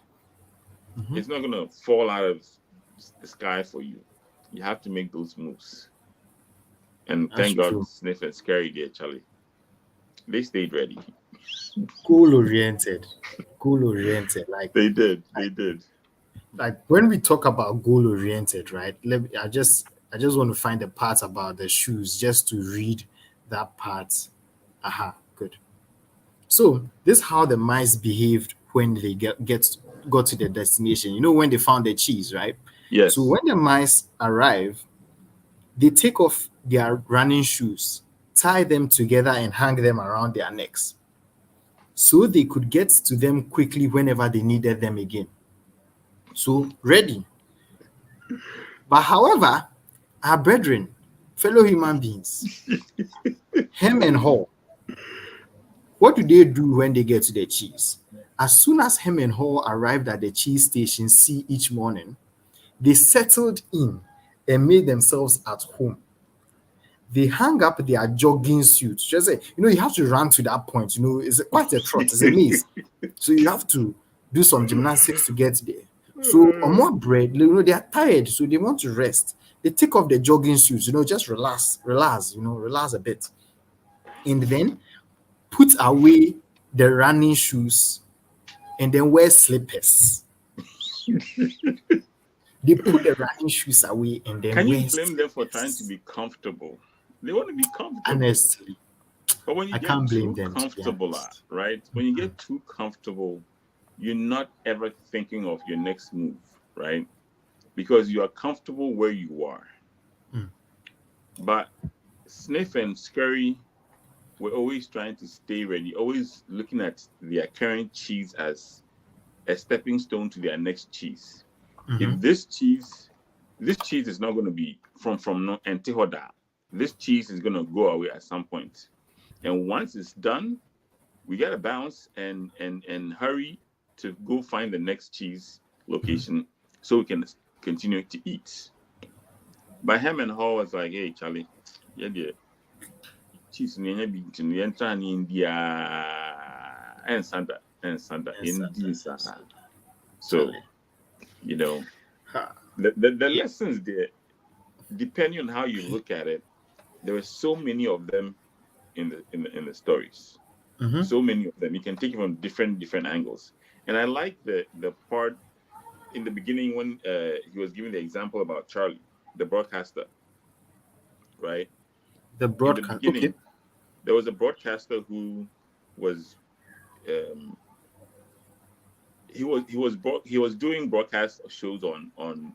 It's not going to fall out of the sky for you. You have to make those moves. And thank God, Sniff and Scary did, Charlie. They stayed ready. Goal oriented. Like they did. Like when we talk about goal oriented, right? I just want to find the part about the shoes just to read that part. Good. So this is how the mice behaved when they got to the destination. When they found the cheese, right? Yes. So when the mice arrive, they take off their running shoes, tie them together, and hang them around their necks, so they could get to them quickly whenever they needed them again. So ready. But however, our brethren, fellow human beings, hem and haw, what do they do when they get to the cheese? As soon as Hem and Haw arrived at the cheese station C each morning, they settled in and made themselves at home. They hung up their jogging suits. Just say, you have to run to that point. It's quite a trot. It's a maze. So you have to do some gymnastics to get there. So on more bread, they are tired, so they want to rest. They take off the jogging suits, just relax a bit. And then put away the running shoes and then wear slippers. They put the running shoes away and then Can wear you blame slippers. them for trying to be comfortable? They want to be comfortable. Honestly, but when you get too comfortable, right? When you get too comfortable, you're not ever thinking of your next move, right? Because you are comfortable where you are. But Sniff and Scurry were always trying to stay ready, always looking at their current cheese as a stepping stone to their next cheese. If this cheese is not going to be from Antihoda, this cheese is going to go away at some point. And once it's done, we gotta bounce and hurry to go find the next cheese location so we can continue to eat. But him and Hall was like, hey Charlie, yeah, yeah, cheese in the beach and the entire India and Santa India. So, you know, the lessons there, depending on how you look at it, there were so many of them in the stories. So many of them. You can take it from different angles. And I like the part in the beginning when he was giving the example about Charlie, the broadcaster, right? The In the broadcast. beginning, Okay. there was a broadcaster who was um, he was doing broadcast shows on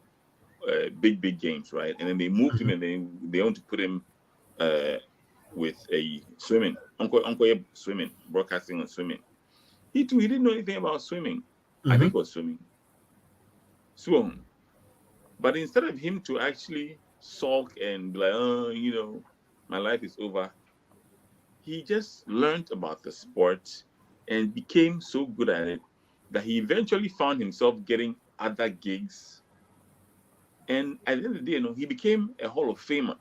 big games, right? And then they moved him and they want to put him uh, with a swimming, uncle swimming, broadcasting and swimming. He didn't know anything about swimming. I think it was swimming. Swim. But instead of him to actually sulk and be like, oh, my life is over, he just learned about the sport and became so good at it that he eventually found himself getting other gigs. And at the end of the day, he became a Hall of Famer,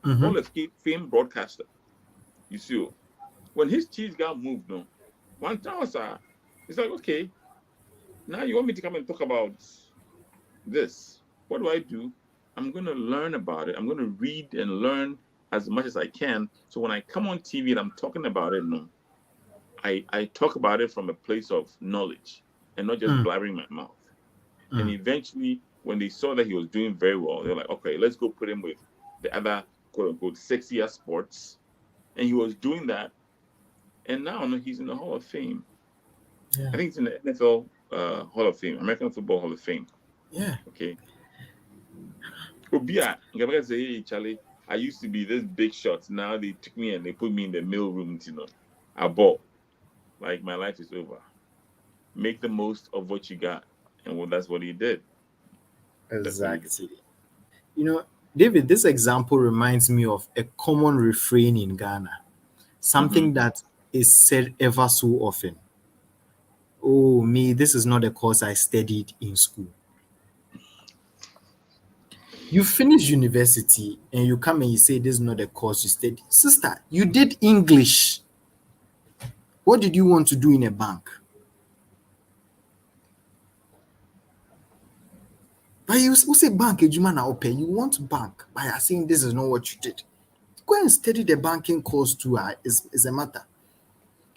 Hall of Fame broadcaster. You see, when his cheese got moved, one time it's like, okay, now you want me to come and talk about this? What do I do? I'm going to learn about it. I'm going to read and learn as much as I can. So when I come on TV and I'm talking about it, I talk about it from a place of knowledge and not just blabbering my mouth. And eventually, when they saw that he was doing very well, they're like, okay, let's go put him with the other quote unquote sexier sports. And he was doing that. And now he's in the Hall of Fame. Yeah. I think it's in the NFL Hall of Fame, American Football Hall of Fame. Yeah. Okay. Obia, I'm say, hey, Charlie, I used to be this big shot. Now they took me and they put me in the mail room, I bought. Like, my life is over. Make the most of what you got. And that's what he did. Exactly. David, this example reminds me of a common refrain in Ghana, something that is said ever so often. Oh, me, this is not a course I studied in school. You finish university and you come and you say this is not a course you studied. Sister, you did English. What did you want to do in a bank? But you say bank, you want bank, but you're saying this is not what you did. Go and study the banking course too, is a matter.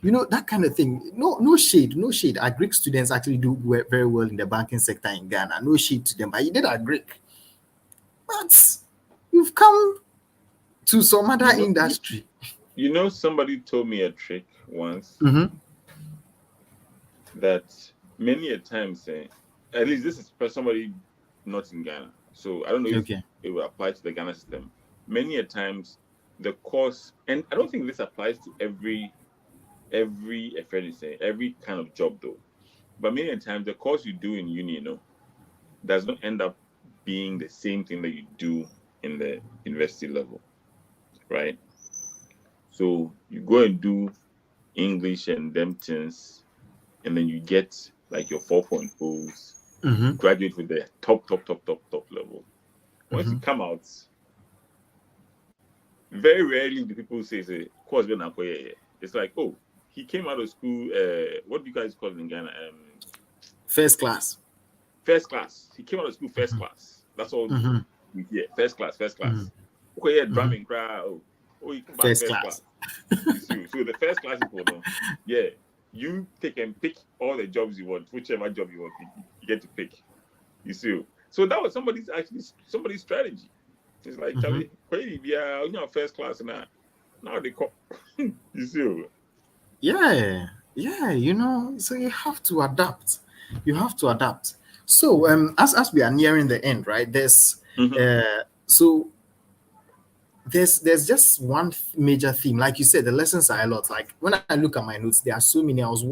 That kind of thing. No shade. Our Greek students actually do very well in the banking sector in Ghana. No shade to them, but you did a Greek. But you've come to some other industry. Somebody told me a trick once that many a time at least this is for somebody not in Ghana. So I don't know if it will apply to the Ghana system. Many a times the course, and I don't think this applies to every kind of job though. But many a times the course you do in uni, does not end up being the same thing that you do in the university level, right? So you go and do English and them things, and then you get like your 4.0s, graduate with the top level. Once you come out, very rarely do people say course been. It's like, oh, he came out of school. What do you guys call it in Ghana? First class. First class. He came out of school first class. That's all we hear. First class. Okay, yeah, drumming crowd. Oh, you come back first class. So the first class people, you take and pick all the jobs you want, whichever job you want, you get to pick. You see. So that was somebody's strategy. It's like, Charlie, first class now. Now they call. You see. Yeah, so you have to adapt. So as we are nearing the end, right? There's there's just one major theme. Like you said, the lessons are a lot. Like when I look at my notes, there are so many. I was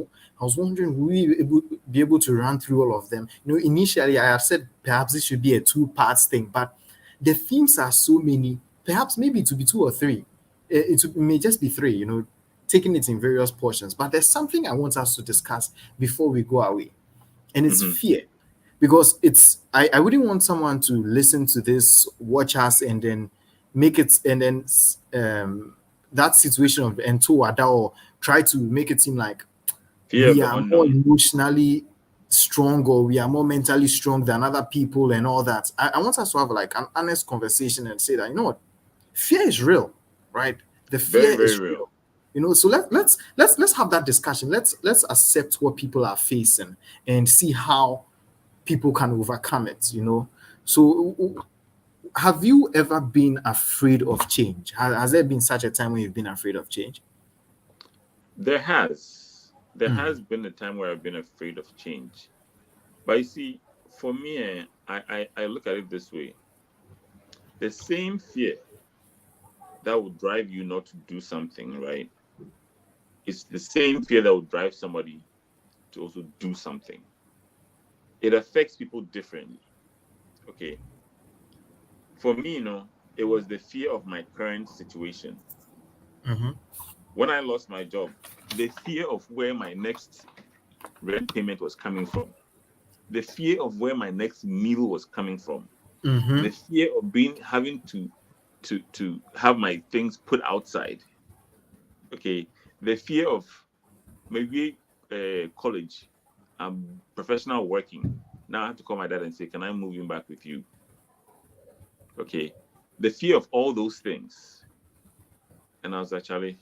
wondering, will we be able to run through all of them? Initially I have said perhaps this should be a 2-part thing, but the themes are so many. Perhaps maybe it will be 2 or 3. It may just be 3. taking it in various portions. But there's something I want us to discuss before we go away, and it's fear. Because I wouldn't want someone to listen to this, watch us, and then make it, and then that situation of Entowada, or try to make it seem like Fear we of the are more unknown. emotionally strong, or we are more mentally strong than other people and all that. I want us to have like an honest conversation and say that, you know what, fear is real, right? The Very, fear very is real. real. You know, so let's have that discussion. Let's accept what people are facing and see how people can overcome it, you know. So have you ever been afraid of change? Has there been such a time when you've been afraid of change? There has been a time where I've been afraid of change. But you see, for me, I look at it this way. The same fear that would drive you not to do something, right? It's the same fear that would drive somebody to also do something. It affects people differently. Okay. For me, it was the fear of my current situation. Mm-hmm. When I lost my job, the fear of where my next rent payment was coming from, the fear of where my next meal was coming from, Mm-hmm. the fear of having to have my things put outside. Okay, the fear of maybe college, professional working. Now I have to call my dad and say, "Can I move in back with you?" Okay, the fear of all those things, and I was actually,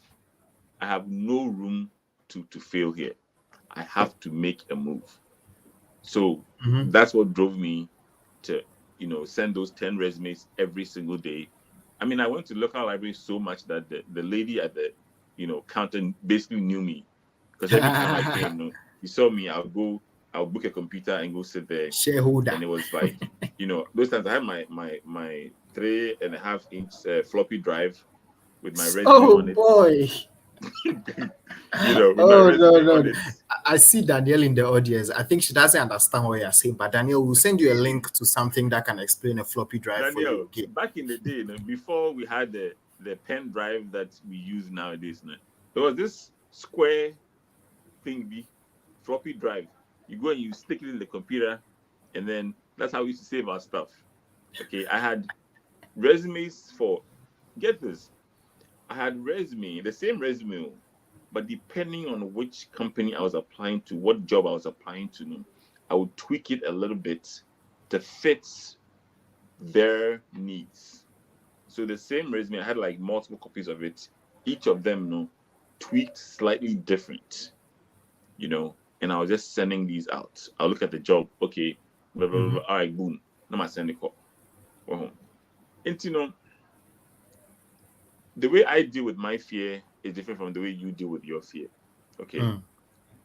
I have no room to fail here. I have to make a move. So Mm-hmm. that's what drove me to, send those 10 resumes every single day. I mean, I went to local library so much that the lady at the, counter basically knew me, because every time I came, he saw me, I'll book a computer and go sit there. Shareholder. And it was like, those times I had my 3.5 inch floppy drive with my resume Oh on it, boy. with my Oh no, resume no, on no. it. I see Danielle in the audience. I think she doesn't understand what you're saying, but Danielle will send you a link to something that can explain a floppy drive for you. Daniel, Okay. back in the day, before we had the pen drive that we use nowadays, there was this square thing, the floppy drive. You go and you stick it in the computer, and then that's how we used to save our stuff. Okay, I had resumes for, get this, I had the same resume, but depending on which company I was applying to, what job I was applying to, I would tweak it a little bit to fit their needs. So the same resume, I had like multiple copies of it. Each of them, tweaked slightly different, and I was just sending these out. I'll look at the job. Okay, blah, blah, blah, Mm-hmm. blah. All right, boom. Now I send the call. Go home. And the way I deal with my fear is different from the way you deal with your fear. Okay. Mm.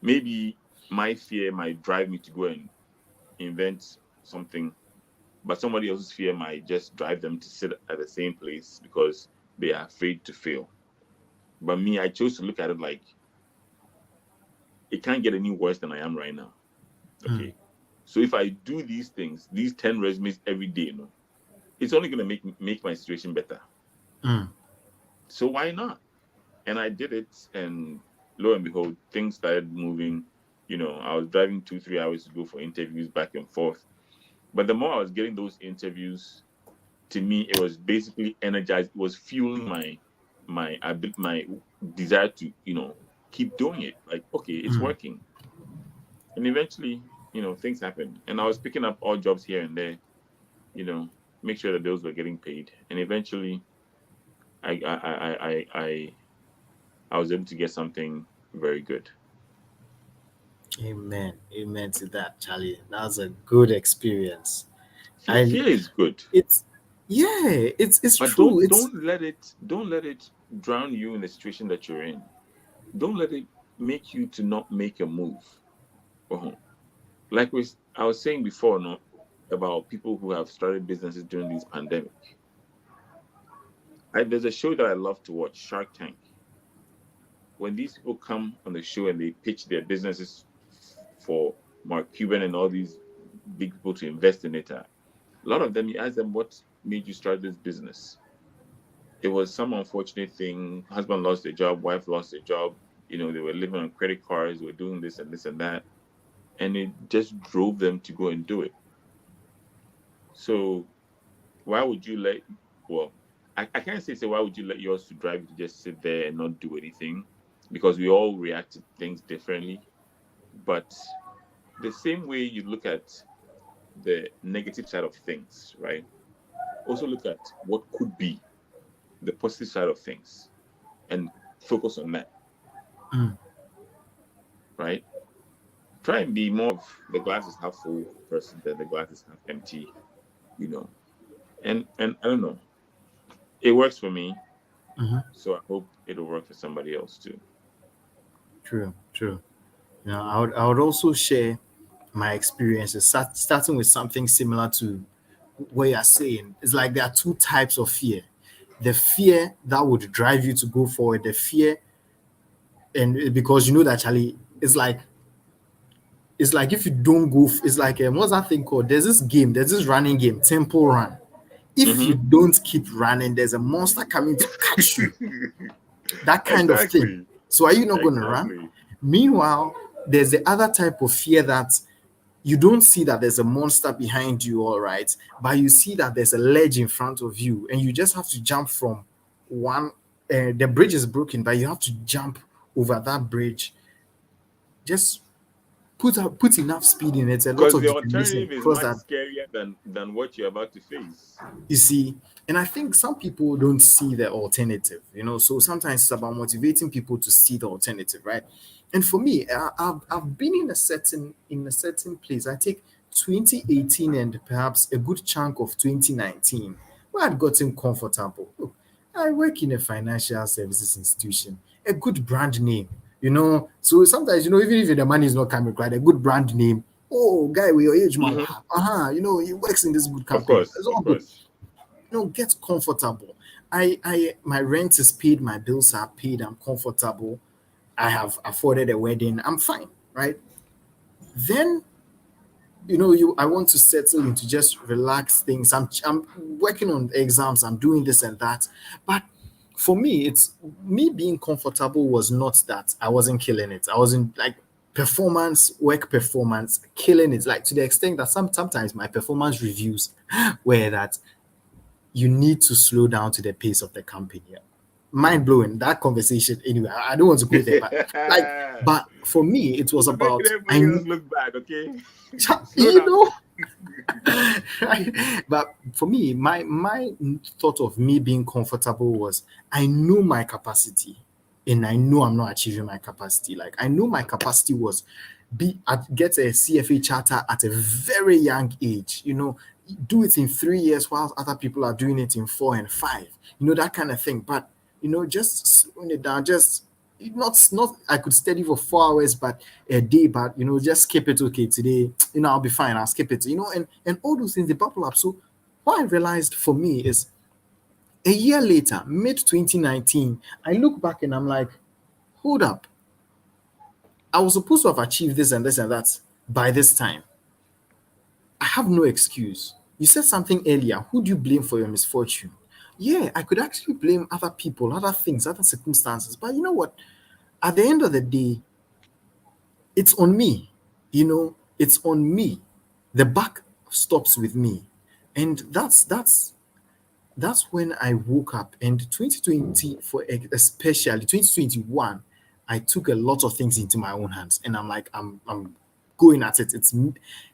Maybe my fear might drive me to go and invent something, but somebody else's fear might just drive them to sit at the same place because they are afraid to fail. But me, I chose to look at it like it can't get any worse than I am right now. Mm. Okay. So if I do these things, these 10 resumes every day, it's only gonna make my situation better. Mm. So why not? And I did it, and lo and behold, things started moving. I was driving 2, 3 hours to go for interviews back and forth. But the more I was getting those interviews, to me, it was basically energized. It was fueling my desire to keep doing it. Like, okay, it's Mm. working. And eventually, things happened, and I was picking up odd jobs here and there. You know, make sure the bills were getting paid, and eventually, I was able to get something very good. Amen. Amen to that, Charlie. That's a good experience. I Fear is good, it's yeah, it's but true. It's don't let it drown you in the situation that you're in. Don't let it make you to not make a move. Uh-huh. Like I was saying before, no, about people who have started businesses during this pandemic. There's a show that I love to watch, Shark Tank. When these people come on the show and they pitch their businesses for Mark Cuban and all these big people to invest in it, a lot of them, you ask them, what made you start this business? it was some unfortunate thing. Husband lost their job, wife lost their job. They were living on credit cards, they were doing this and that, and it just drove them to go and do it. So why would you let? Well, I can't say why would you let yours to drive you to just sit there and not do anything, because we all react to things differently. But the same way you look at the negative side of things, right? Also look at what could be the positive side of things and focus on that, Mm. right? Try and be more of the glass is half full person than the glass is half empty, you know. And I don't know. It works for me, Mhm. so I hope it'll work for somebody else too. True, true. I would also share my experiences, starting with something similar to what you're saying. It's like there are two types of fear: the fear that would drive you to go forward, the fear, and because you know that Charlie, it's like if you don't go, it's like what's that thing called? There's this running game, Temple Run. If you Mm-hmm. don't keep running, there's a monster coming to catch you. That kind of thing. Exactly. So are you not going to run? Exactly. Meanwhile, there's the other type of fear that you don't see that there's a monster behind you, all right, but you see that there's a ledge in front of you, and you just have to jump from one. The bridge is broken, but you have to jump over that bridge. Just put enough speed in it, a lot Because of the determination, alternative is cross much that. scarier than what you're about to face. You see, and I think some people don't see the alternative, so sometimes it's about motivating people to see the alternative, right? And for me, I've been in a certain place. I take 2018 and perhaps a good chunk of 2019 where I'd gotten comfortable. Look, I work in a financial services institution, a good brand name, so sometimes, even if the money is not coming, right, a good brand name. Oh, guy with your age, man, Mm-hmm. he works in this good Of company. course, It's of all good. course. Get comfortable. My rent is paid, my bills are paid, I'm comfortable. I have afforded a wedding, I'm fine, right? Then, I want to settle into just relax things. I'm working on exams, I'm doing this and that. But for me, it's me being comfortable was not that I wasn't killing it. I wasn't like work performance, killing it, like to the extent that sometimes my performance reviews were that you need to slow down to the pace of the company. Mind blowing that conversation. Anyway, I don't want to go there, but for me, it was You're making about everybody else look bad, okay? Slow you down. know, right? But for me, my thought of me being comfortable was I know my capacity, and I know I'm not achieving my capacity. Like I know my capacity was get a CFA charter at a very young age. Do it in 3 years while other people are doing it in 4 and 5. That kind of thing. But just slowing it down, just not I could study for 4 hours but a day, but just skip it. Okay, today, I'll be fine, I'll skip it, and all those things they bubble up. So what I realized for me is a year later, mid 2019, I look back and I'm like, hold up, I was supposed to have achieved this and this and that by this time. I have no excuse. You said something earlier. Who do you blame for your misfortune? Yeah, I could actually blame other people, other things, other circumstances. But you know what? At the end of the day, it's on me. It's on me. The buck stops with me. And that's when I woke up. And 2020, for especially 2021, I took a lot of things into my own hands, and I'm like, I'm going at it.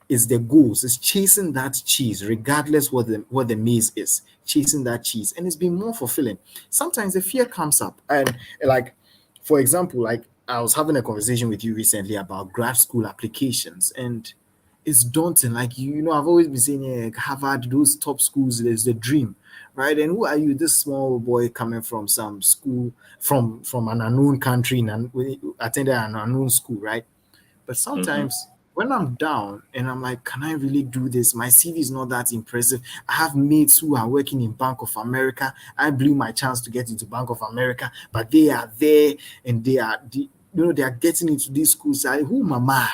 It's the goals. It's chasing that cheese, regardless what the maze is. Chasing that cheese, and it's been more fulfilling. Sometimes the fear comes up, and like, for example, like I was having a conversation with you recently about grad school applications, and it's daunting. Like I've always been saying, yeah, Harvard, those top schools, there's the dream, right? And who are you, this small boy coming from some school from an unknown country and attended an unknown school, right? But Mm-hmm. sometimes when I'm down and I'm like, can I really do this? My CV is not that impressive. I have mates who are working in Bank of America. I blew my chance to get into Bank of America, but they are there and they are getting into these schools. Who am I?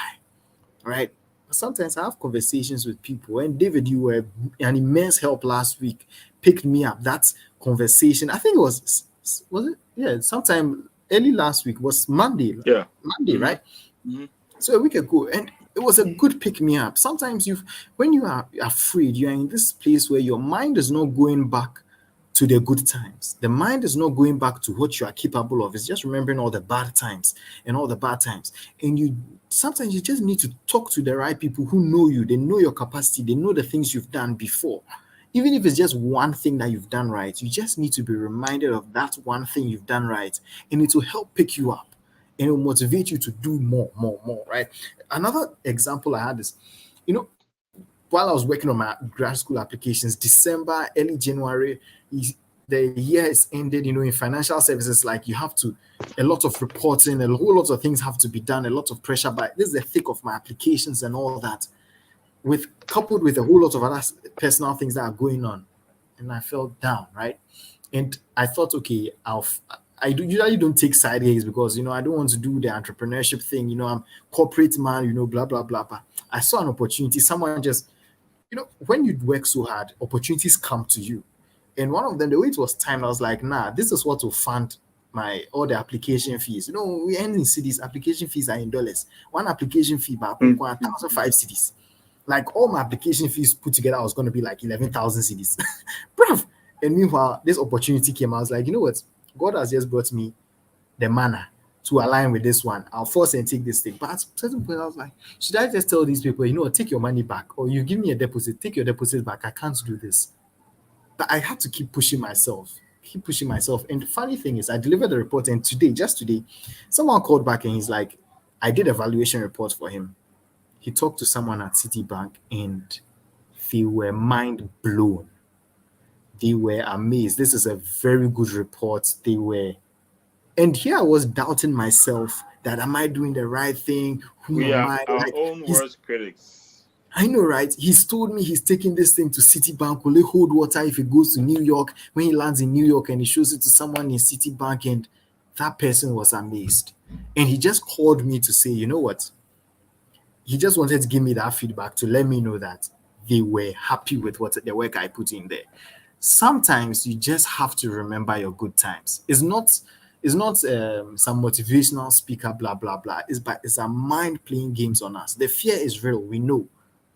Right? sometimes I have conversations with people. And David, you were an immense help last week. Picked me up. That conversation, I think it was it? Yeah, sometime early last week was Monday. Yeah. Monday, Mhm. right? Mhm. So a week ago, and it was a good pick me up. Sometimes when you are afraid, you are in this place where your mind is not going back to the good times. The mind is not going back to what you are capable of. It's just remembering all the bad times and all the bad times. And you sometimes you just need to talk to the right people who know you. They know your capacity. They know the things you've done before. Even if it's just one thing that you've done right, you just need to be reminded of that one thing you've done right, and it will help pick you up and it will motivate you to do more, more, more, right? Another example I had is, you know, while I was working on my grad school applications, December, early January, the year is ended, in financial services, like you have to, a lot of reporting, a whole lot of things have to be done, a lot of pressure, but this is the thick of my applications and all that, with coupled with a whole lot of other personal things that are going on. And I felt down, right? And I thought, okay, usually don't take side gigs because I don't want to do the entrepreneurship thing. I'm corporate man. Blah blah blah. But I saw an opportunity. Someone just, when you work so hard, opportunities come to you. And one of them, the way it was timed, I was like, nah, this is what will fund my all the application fees. We earn in cities. Application fees are in dollars. One application fee, about Mm. 1,005 cities. Like all my application fees put together was going to be like 11,000 cities. Bruv. And meanwhile, this opportunity came. I was like, you know what? God has just brought me the manner to align with this one. I'll force and take this thing. But at a certain point, I was like, should I just tell these people, take your money back, or you give me a deposit, take your deposit back? I can't do this. But I had to keep pushing myself. Keep pushing myself. And the funny thing is, I delivered the report, and just today, someone called back and he's like, I did a valuation report for him. He talked to someone at Citibank and they were mind blown. They were amazed. This is a very good report. And here I was doubting myself that am I doing the right thing? Who We am are I? our Like own worst critics. I know, right? He's told me he's taking this thing to Citibank. Will it hold water if he goes to New York? When he lands in New York and he shows it to someone in Citibank, and that person was amazed. And he just called me to say, you know what? He just wanted to give me that feedback to let me know that they were happy with what the work I put in there. Sometimes you just have to remember your good times. It's not some motivational speaker, blah blah blah. It's a mind playing games on us. The fear is real, we know,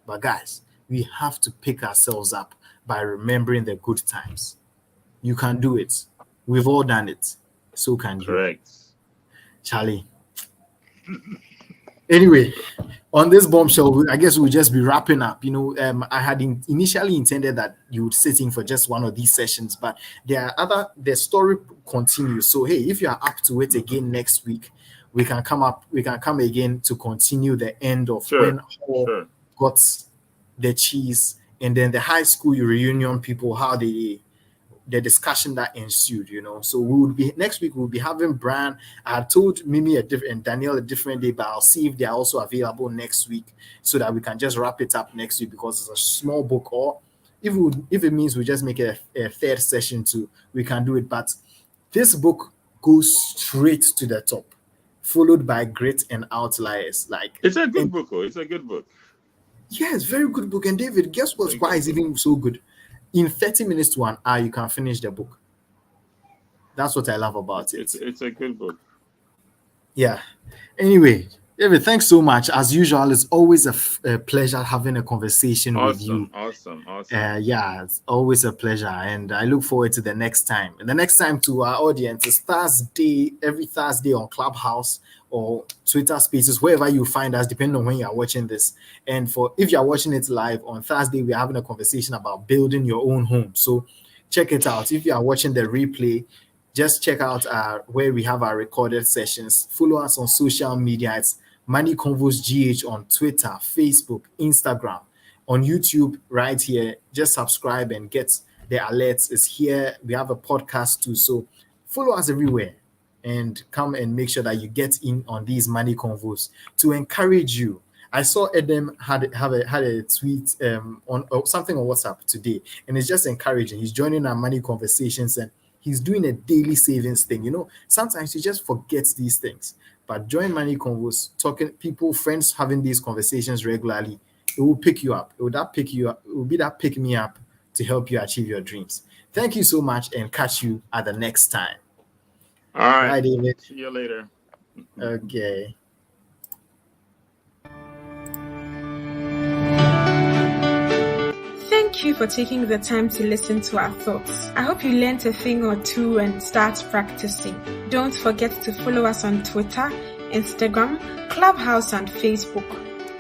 but guys, we have to pick ourselves up by remembering the good times. You can do it. We've all done it. So can you, Correct. Charlie. Anyway, on this bombshell, I guess we'll just be wrapping up. I had initially intended that you would sit in for just one of these sessions, but the story continues. So hey, if you are up to it again next week, we can come again to continue the end of Sure. when Hall Sure. got the cheese, and then the high school reunion people, how the discussion that ensued. So we would be next week. We'll be having Brian. I had told Mimi and Danielle a different day, but I'll see if they are also available next week so that we can just wrap it up next week because it's a small book. Or if it means we just make a third session too, we can do it. But this book goes straight to the top, followed by Grit and Outliers. It's a good book. It's a good book. Yeah, it's a very good book. And David, guess what's why it's even so good? In 30 minutes to an hour, you can finish the book. That's what I love about it. It's a good book. Yeah. Anyway, David, thanks so much. As usual, it's always a pleasure having a conversation with you. Awesome. Yeah, it's always a pleasure. And I look forward to the next time. And the next time to our audience is every Thursday on Clubhouse or Twitter Spaces, wherever you find us, depending on when you are watching this. And if you are watching it live on Thursday, we're having a conversation about building your own home. So check it out. If you are watching the replay, just check out where we have our recorded sessions. Follow us on social media. It's Money Convos GH on Twitter, Facebook, Instagram, on YouTube right here. Just subscribe and get the alerts. It's here. We have a podcast too. So follow us everywhere and come and make sure that you get in on these Money Convos to encourage you. I saw Edem had a tweet on something on WhatsApp today, and it's just encouraging. He's joining our money conversations and he's doing a daily savings thing. Sometimes you just forget these things. But join Money Convos, talking people, friends having these conversations regularly. It will pick you up. It will be that pick me up to help you achieve your dreams. Thank you so much, and catch you at the next time. All right. Bye, David. See you later. Okay. Thank you for taking the time to listen to our thoughts. I hope you learned a thing or two and start practicing. Don't forget to follow us on Twitter, Instagram, Clubhouse, and Facebook.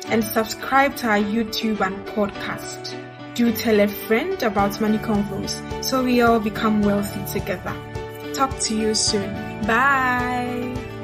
And subscribe to our YouTube and podcast. Do tell a friend about Money Convos so we all become wealthy together. Talk to you soon. Bye.